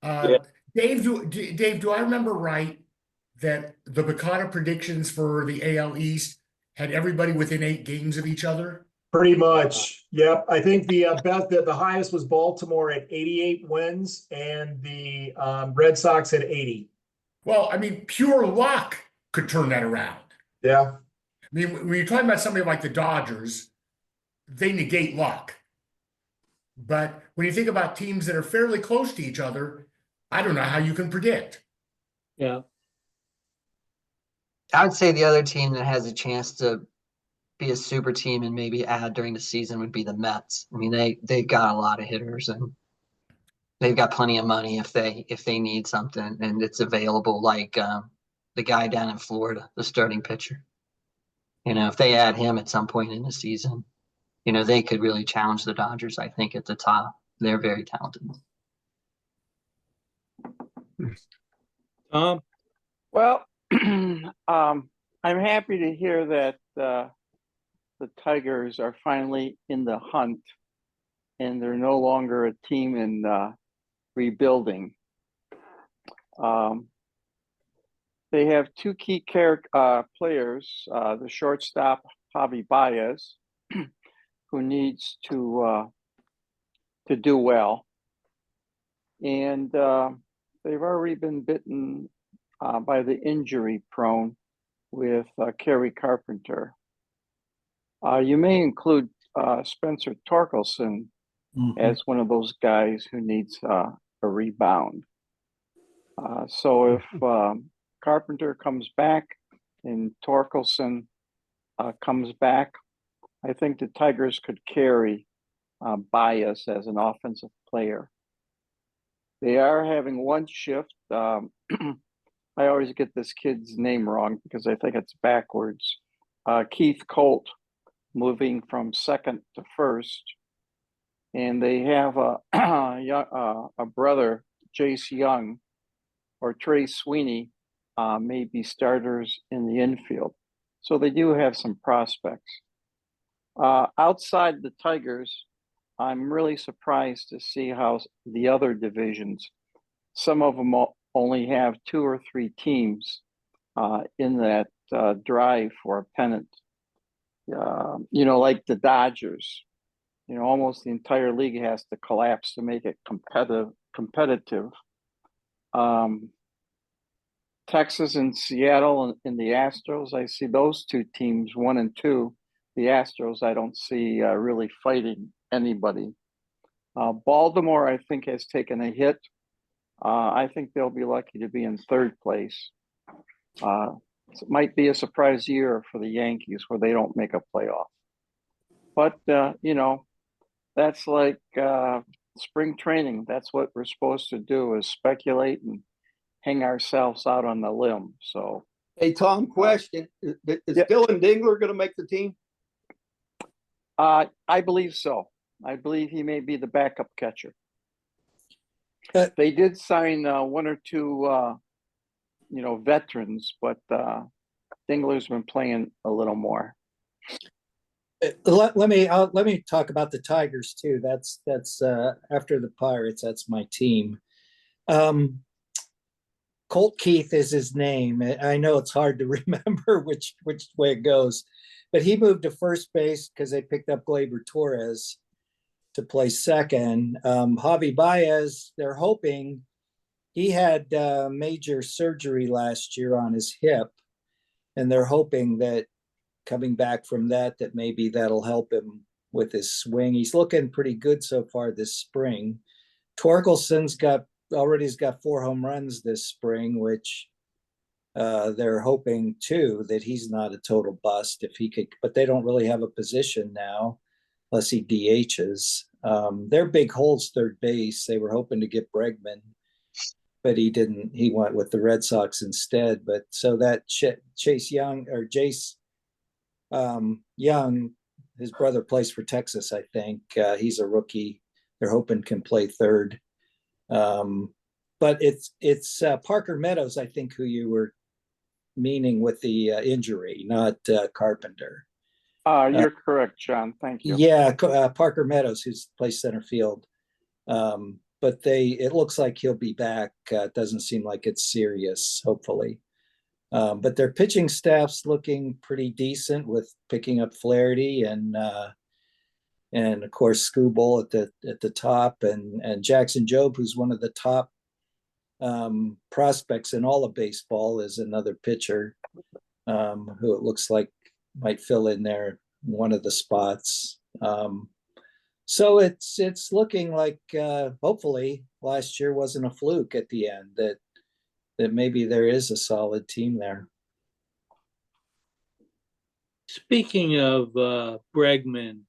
Yeah. Dave, do I remember right that the Bacana predictions for the AL East had everybody within 8 games of each other? Pretty much. Yep. I think the the highest was Baltimore at 88 wins, and the Red Sox at 80. Well, I mean, pure luck could turn that around. Yeah. I mean, when you're talking about somebody like the Dodgers, they negate luck. But when you think about teams that are fairly close to each other, I don't know how you can predict. Yeah. I would say the other team that has a chance to be a super team and maybe add during the season would be the Mets. I mean, they got a lot of hitters and they've got plenty of money if they need something and it's available. Like the guy down in Florida, the starting pitcher. If they add him at some point in the season, they could really challenge the Dodgers. I think at the top, they're very talented. Tom? Well, I'm happy to hear that the Tigers are finally in the hunt and they're no longer a team in rebuilding. They have two key players, the shortstop, Javi Baez, who needs to do well. And they've already been bitten by the injury prone with Kerry Carpenter. You may include Spencer Torkelson as one of those guys who needs a rebound. So if Carpenter comes back and Torkelson comes back, I think the Tigers could carry Baez as an offensive player. They are having one shift. I always get this kid's name wrong because I think it's backwards. Keith Colt moving from second to first. And they have a brother, Jace Young, or Trey Sweeney, may be starters in the infield. So they do have some prospects. Outside the Tigers, I'm really surprised to see how the other divisions, some of them only have 2 or 3 teams in that drive for a pennant. Like the Dodgers, almost the entire league has to collapse to make it competitive. Texas and Seattle and the Astros, I see those 2 teams, 1 and 2. The Astros, I don't see really fighting anybody. Baltimore, I think, has taken a hit. I think they'll be lucky to be in 3rd place. It might be a surprise year for the Yankees where they don't make a playoff. But, that's like spring training. That's what we're supposed to do, is speculate and hang ourselves out on the limb. So, Hey, Tom, question. Is Dylan Dingler going to make the team? I believe so. I believe he may be the backup catcher. They did sign 1 or 2, veterans, but Dingler's been playing a little more. Let me talk about the Tigers too. That's after the Pirates. That's my team. Colt Keith is his name. I know it's hard to remember which way it goes, but he moved to first base because they picked up Gleyber Torres to play second. Javi Baez, they're hoping, he had major surgery last year on his hip, and they're hoping that coming back from that maybe that'll help him with his swing. He's looking pretty good so far this spring. Torkelson's got 4 home runs this spring, which they're hoping too that he's not a total bust if he could, but they don't really have a position now unless he DHs. Their big hole's third base. They were hoping to get Bregman, but he didn't. He went with the Red Sox instead. But so that Chase Young or Jace Young, his brother plays for Texas, I think. He's a rookie. They're hoping can play third. But it's Parker Meadows, I think, who you were meaning with the injury, not Carpenter. You're correct, John. Thank you. Yeah, Parker Meadows, who plays center field. But it looks like he'll be back. It doesn't seem like it's serious, hopefully. But their pitching staff's looking pretty decent with picking up Flaherty and and of course Skubal at the top, and Jackson Jobe, who's one of the top prospects in all of baseball, is another pitcher who it looks like might fill in there one of the spots. So it's looking like hopefully last year wasn't a fluke at the end, that maybe there is a solid team there. Speaking of Bregman,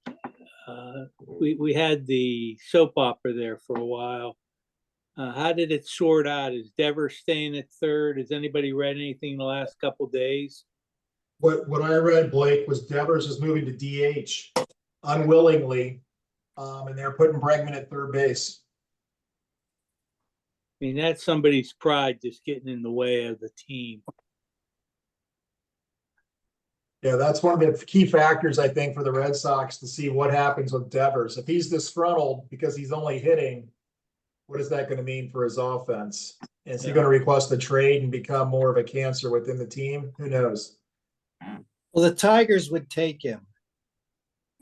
we had the soap opera there for a while. How did it sort out? Is Devers staying at third? Has anybody read anything in the last couple days? What I read, Blake, was Devers is moving to DH unwillingly, and they're putting Bregman at third base. I mean, that's somebody's pride just getting in the way of the team. Yeah, that's one of the key factors, I think, for the Red Sox to see what happens with Devers. If he's disgruntled because he's only hitting, what is that going to mean for his offense? Is he going to request a trade and become more of a cancer within the team? Who knows? Well, the Tigers would take him.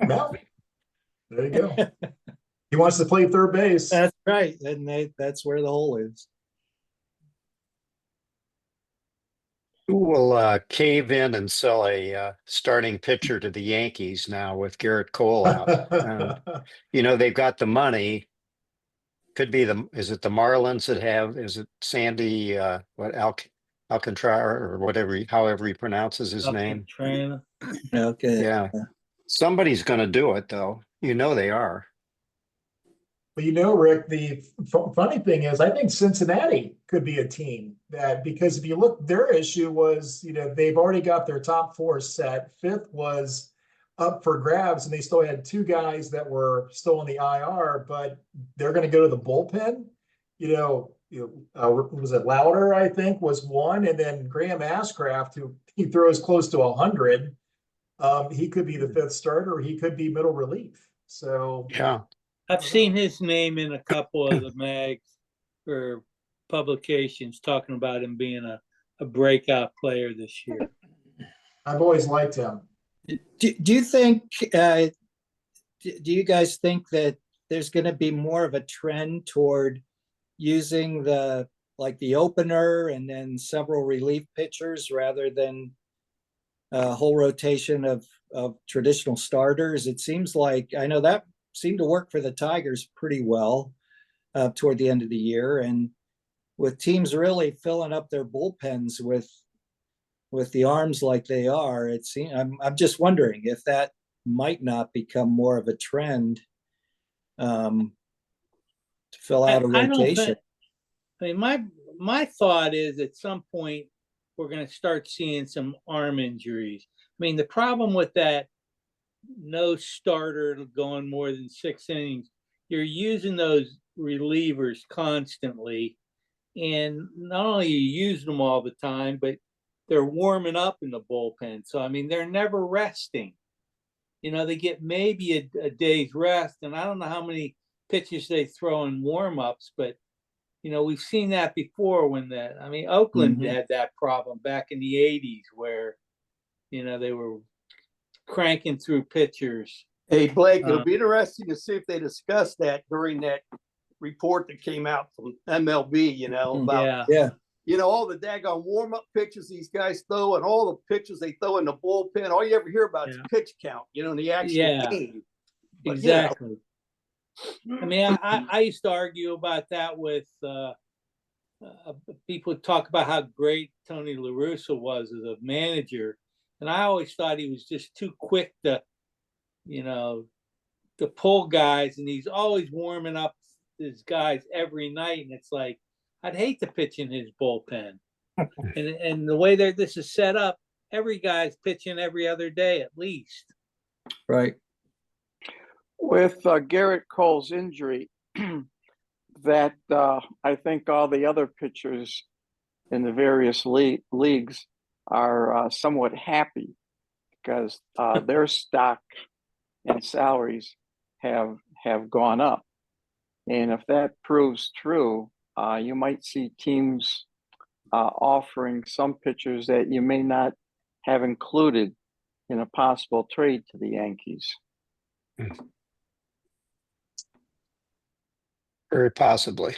Well, there you go. He wants to play third base. That's right, and that's where the hole is. Who will cave in and sell a starting pitcher to the Yankees now with Garrett Cole out? You know, they've got the money. Could be is it the Marlins that have, is it Sandy, Alcantara or whatever, however he pronounces his name? Okay. Yeah. Somebody's going to do it, though. You know they are. But you know, Rick, the funny thing is, I think Cincinnati could be a team that, because if you look, their issue was, you know, they've already got their top four set. Fifth was up for grabs, and they still had two guys that were still on the IR, but they're going to go to the bullpen. Was it Louder, I think, was one, and then Graham Ashcraft, who he throws close to 100. He could be the fifth starter, or he could be middle relief. So yeah. I've seen his name in a couple of the mags or publications talking about him being a breakout player this year. I've always liked him. Do you think, do you guys think that there's going to be more of a trend toward using the opener and then several relief pitchers rather than a whole rotation of traditional starters? It seems like, I know that seemed to work for the Tigers pretty well toward the end of the year, and with teams really filling up their bullpens with the arms like they are, it seems, I'm just wondering if that might not become more of a trend to fill out a rotation. I mean, my thought is at some point we're going to start seeing some arm injuries. I mean, the problem with that no starter going more than 6 innings, you're using those relievers constantly, and not only are you using them all the time, but they're warming up in the bullpen. So I mean, they're never resting. You know, they get maybe a day's rest, and I don't know how many pitches they throw in warm-ups, but you know, we've seen that before Oakland had that problem back in the 80s where, you know, they were cranking through pitchers. Hey, Blake, it'll be interesting to see if they discuss that during that report that came out from MLB, you know, about, you know, all the daggone warm-up pitches these guys throw and all the pitches they throw in the bullpen. All you ever hear about is pitch count, you know, in the actual game. But, exactly. You know, I mean, I used to argue about that with people talk about how great Tony La Russa was as a manager. And I always thought he was just too quick to, you know, to pull guys. And he's always warming up his guys every night. And it's like, I'd hate to pitch in his bullpen. and the way this is set up, every guy's pitching every other day at least. Right. With Garrett Cole's injury, that I think all the other pitchers in the various leagues are somewhat happy because their stock and salaries have gone up. And if that proves true, you might see teams offering some pitchers that you may not have included in a possible trade to the Yankees. Very possibly.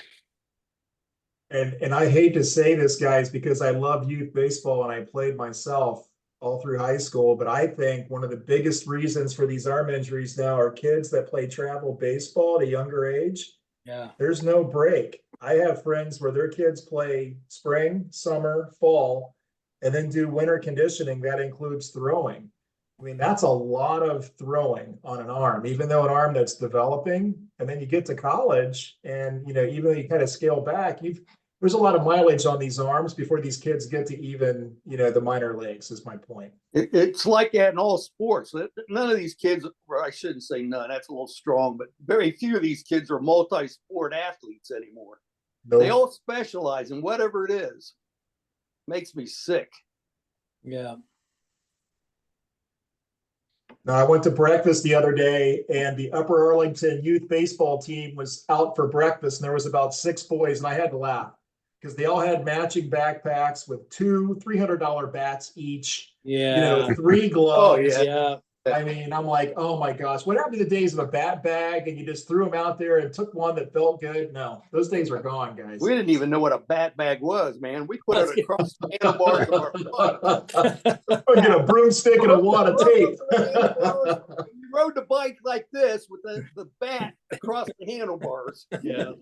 And I hate to say this, guys, because I love youth baseball and I played myself all through high school, but I think one of the biggest reasons for these arm injuries now are kids that play travel baseball at a younger age. Yeah. There's no break. I have friends where their kids play spring, summer, fall, and then do winter conditioning. That includes throwing. I mean, that's a lot of throwing on an arm, even though an arm that's developing. And then you get to college and, even though you kind of scale back, there's a lot of mileage on these arms before these kids get to even, the minor leagues is my point. It's like that in all sports. None of these kids, or I shouldn't say none, that's a little strong, but very few of these kids are multi-sport athletes anymore. Nope. They all specialize in whatever it is. Makes me sick. Yeah. Now, I went to breakfast the other day and the Upper Arlington youth baseball team was out for breakfast and there was about 6 boys and I had to laugh because they all had matching backpacks with $200, $300 bats each, Yeah. 3 gloves. Oh, yeah. Yeah. I mean, I'm like, oh my gosh, what happened to the days of a bat bag and you just threw them out there and took one that felt good? No, those days are gone, guys. We didn't even know what a bat bag was, man. We put it across the handlebars of our butt. Get a broomstick and a wad of tape. We rode the bike like this with the bat across the handlebars. Yeah.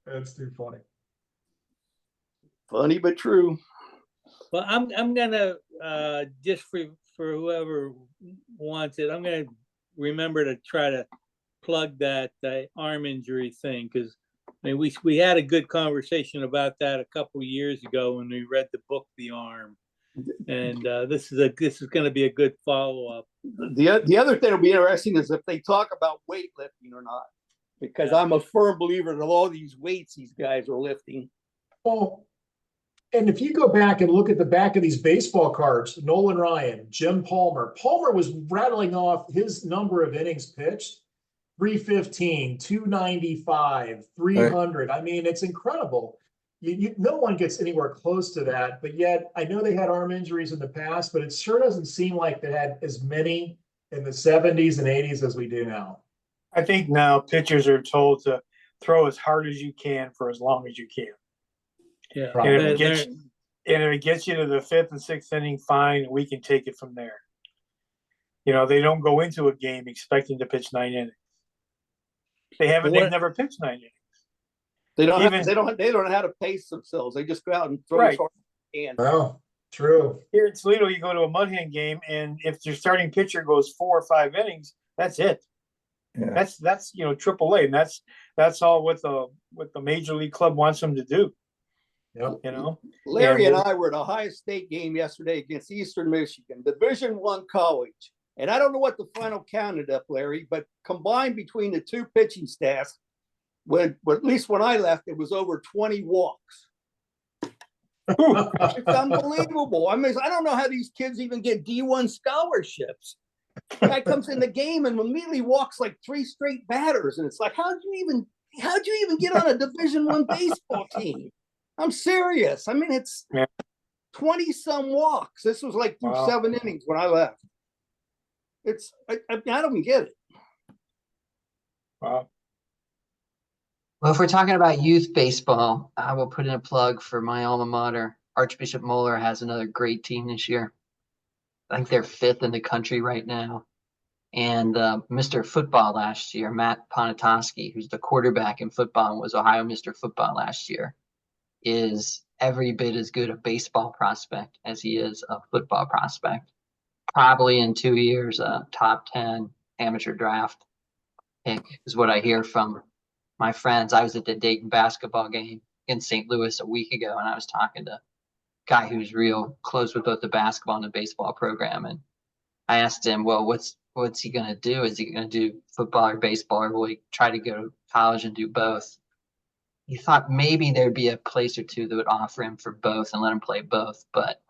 That's too funny. Funny but true. Well, I'm gonna just for whoever wants it, I'm gonna remember to try to plug that arm injury thing because I mean we had a good conversation about that a couple of years ago when we read the book The Arm, and this is going to be a good follow up. The other thing that'll be interesting is if they talk about weightlifting or not, because I'm a firm believer that all these weights these guys are lifting. Well, and if you go back and look at the back of these baseball cards, Nolan Ryan, Jim Palmer was rattling off his number of innings pitched, 315, 295, 300. Right. I mean, it's incredible. No one gets anywhere close to that, but yet I know they had arm injuries in the past, but it sure doesn't seem like they had as many in the 70s and 80s as we do now. I think now pitchers are told to throw as hard as you can for as long as you can. Yeah. And if it gets you to the 5th and 6th inning, fine, we can take it from there. They don't go into a game expecting to pitch 9 innings. They've never pitched 9 innings. They don't know how to pace themselves. They just go out and throw as hard as they can. Oh, true. Here in Toledo, you go to a mud hen game, and if your starting pitcher goes 4 or 5 innings, that's it. Yeah. That's AAA, and that's all what the major league club wants them to do. Yep. Larry and I were at a Ohio State game yesterday against Eastern Michigan, Division I college. And I don't know what the final counted up, Larry, but combined between the two pitching staffs, at least when I left, it was over 20 walks. It's unbelievable. I mean, I don't know how these kids even get D1 scholarships. The guy comes in the game and immediately walks like 3 straight batters. And it's like, how'd you even get on a Division I baseball team? I'm serious. I mean, it's 20 some walks. This was like through 7 innings when I left. I don't get it. Wow. Well, if we're talking about youth baseball, I will put in a plug for my alma mater. Archbishop Moeller has another great team this year. I think they're 5th in the country right now. And Mr. Football last year, Matt Ponatoski, who's the quarterback in football and was Ohio Mr. Football last year, is every bit as good a baseball prospect as he is a football prospect. Probably in 2 years, a top 10 amateur draft pick is what I hear from my friends. I was at the Dayton basketball game in St. Louis a week ago, and I was talking to a guy who's real close with both the basketball and the baseball program. And I asked him, well, what's he going to do? Is he going to do football or baseball, or will he try to go to college and do both? He thought maybe there'd be a place or two that would offer him for both and let him play both. But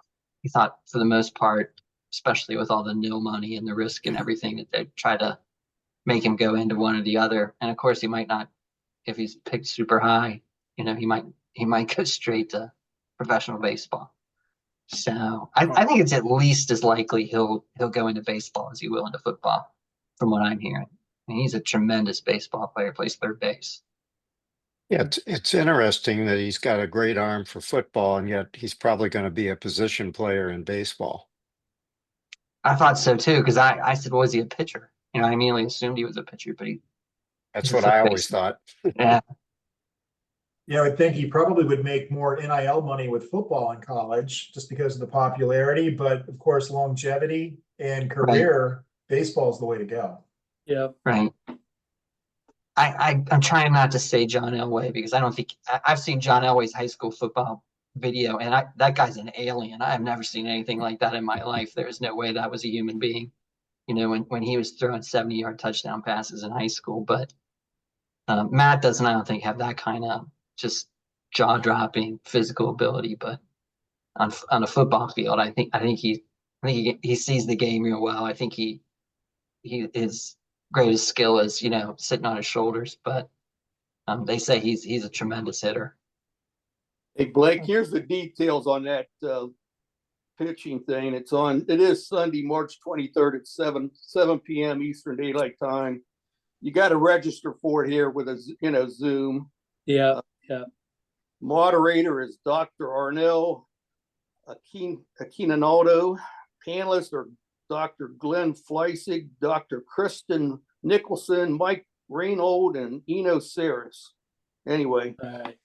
he thought for the most part, especially with all the nil money and the risk and everything, that they'd try to make him go into one or the other. And of course, he might not, if he's picked super high, he might go straight to professional baseball. So I think it's at least as likely he'll go into baseball as he will into football, from what I'm hearing. And he's a tremendous baseball player, plays third base. Yeah, it's interesting that he's got a great arm for football, and yet he's probably going to be a position player in baseball. I thought so too, because I said, was he a pitcher? I immediately assumed he was a pitcher, but That's he's a what third I always baseman. thought. Yeah, Yeah, I would think he probably would make more NIL money with football in college just because of the popularity, but of course, longevity and career, baseball is the way to go. Yeah. right. I'm trying not to say John Elway because I don't think I've seen John Elway's high school football video, and that guy's an alien. I've never seen anything like that in my life. There's no way that was a human being. When he was throwing 70-yard touchdown passes in high school, but Matt doesn't, I don't think, have that kind of just jaw-dropping physical ability. But on a football field, I think he sees the game real well. I think his greatest skill is sitting on his shoulders. But they say he's a tremendous hitter. Hey, Blake, here's the details on that pitching thing. It is Sunday, March 23rd at 7 p.m. Eastern Daylight Time. You got to register for it here with a Zoom. Yeah. Moderator is Dr. Arnell Aquinanaldo. Panelists are Dr. Glenn Fleissig, Dr. Kristen Nicholson, Mike Reynold, and Eno Saris. Anyway. All right.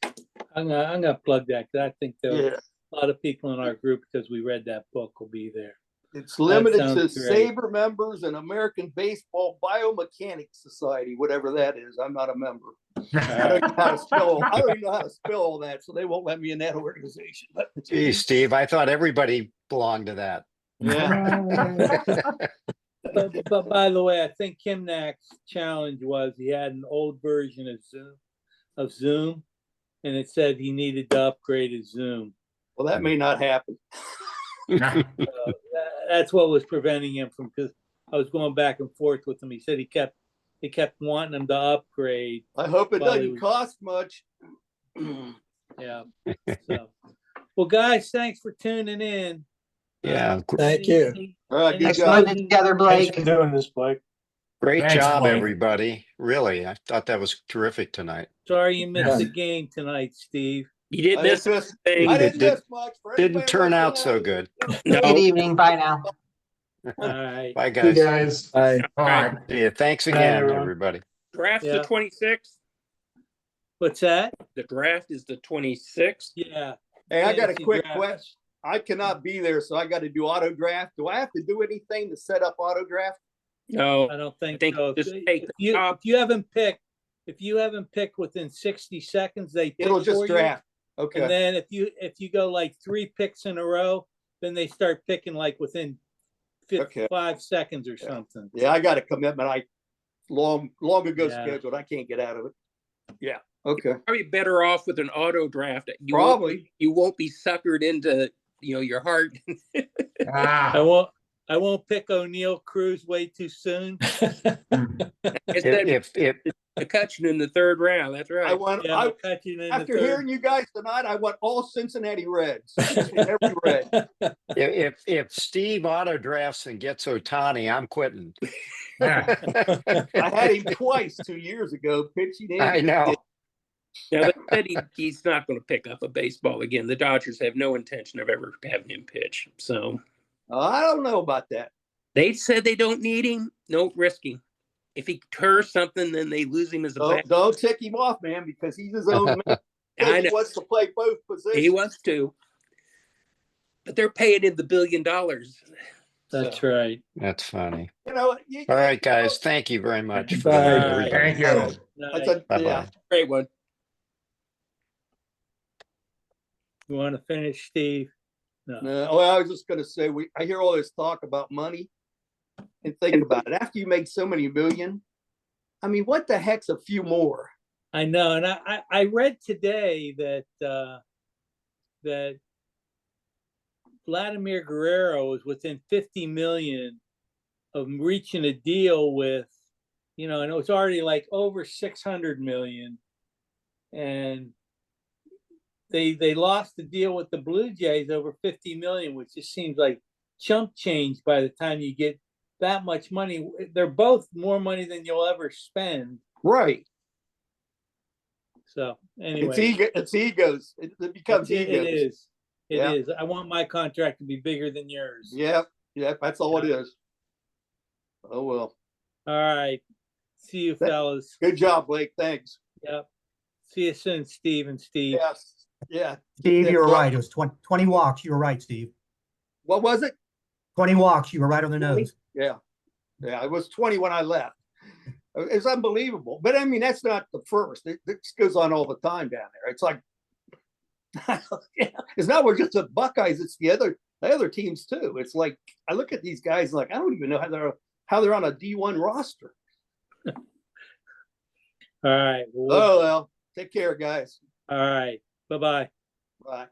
I'm gonna plug that because I think Yeah. a lot of people in our group, because we read that book, will be there. It's limited to sounds great. SABR members and American Baseball Biomechanics Society, whatever that is. I'm not a member. I don't even know how to spell all that, so they won't let me in that organization. But Geez, Steve, I thought everybody belonged to that. yeah, But by the way, I think Kimnack's challenge was he had an old version of Zoom, and it said he needed to upgrade his Zoom. well, that may not happen. That's what was preventing him from, because I was going back and forth with him. He said he kept wanting him to upgrade. I hope it Well, it doesn't was- cost much. Yeah. So, well, guys, thanks for tuning in. Yeah, Thank you. All right, good Thanks for job. putting it together, Thanks Blake. for doing this, Blake. great Thanks, job, Blake. everybody. Really, I thought that was terrific tonight. Sorry you missed Yeah. the game tonight, Steve. You didn't I miss didn't miss- anything. I didn't Did- miss much. For anybody Didn't turn listening out so there. good. No. Good evening. Bye now. All right. Bye, You guys. guys. Bye. All right. Yeah, thanks Good night, again, everyone. everybody. Draft's Yeah. the 26th. What's that? The draft is the 26th. Yeah. Hey, I got a Fantasy quick draft. question. I cannot be there, so I got to do auto draft. Do I have to do anything to set up auto draft? No, I don't think I think so. just take the If top. you haven't picked within 60 seconds, they pick It'll just for you. draft. And Okay. then if you go like 3 picks in a row, then they start picking like within Okay. 5 seconds or something. Yeah, I got a commitment. I long ago Yeah. scheduled. I can't get out of it. Yeah. Okay. Probably better off with an auto draft. Probably. You won't be suckered into your heart. I won't pick O'Neal Cruz way too soon. Instead If McCutcheon in the third round. That's right. I want. Yeah, I, McCutcheon in the after third. hearing you guys tonight, I want all Cincinnati Reds. Every red. if Steve auto drafts and gets Otani, I'm quitting. Yeah. I had him twice 2 years ago pitching in. I know. Now, they said he's not going to pick up a baseball again. The Dodgers have no intention of ever having him pitch. So I don't know about that. they said they don't need him. No risking. If he tears something, then they lose him as a bat. Don't tick him off, man, because he's his own man. I He know. wants to play both positions. He wants to. But they're paying him the $1 billion. That's So, right. That's funny. You know. All right, guys. Thank you very much. For Bye. everybody. Thank you. That's a, Bye-bye. yeah. Great one. You want to finish, Steve? No. No, well, I was just going to say, I hear all this talk about money, and think about it. After you make so many million, I mean, what the heck's a few more? I know, and I read today that that Vladimir Guerrero is within 50 million of reaching a deal with, and it was already like over 600 million, and they lost the deal with the Blue Jays over 50 million, which just seems like chump change by the time you get that much money. They're both more money than you'll ever spend. Right. So It's anyway, ego. It's egos. It becomes it egos. is. It Yeah. is. I want my contract to be bigger than yours. Yep. Yep. That's all it is. Oh well. All right. See you, fellas. Good job, Blake. Thanks. Yep. See you soon, Steve and Steve. Yes. Yeah. Steve, Yeah, you were well- right. It was 20 walks. You were right, Steve. What was it? 20 walks. You were right on the 20? nose. Yeah. Yeah. I was 20 when I left. It's unbelievable. But I mean, that's not the first. This goes on all the time down there. It's like, it's not just the Buckeyes, it's the other teams too. It's like, I look at these guys like, I don't even know how they're on a D1 roster. All right. Oh, well, take care, guys. All right. Bye-bye. Bye.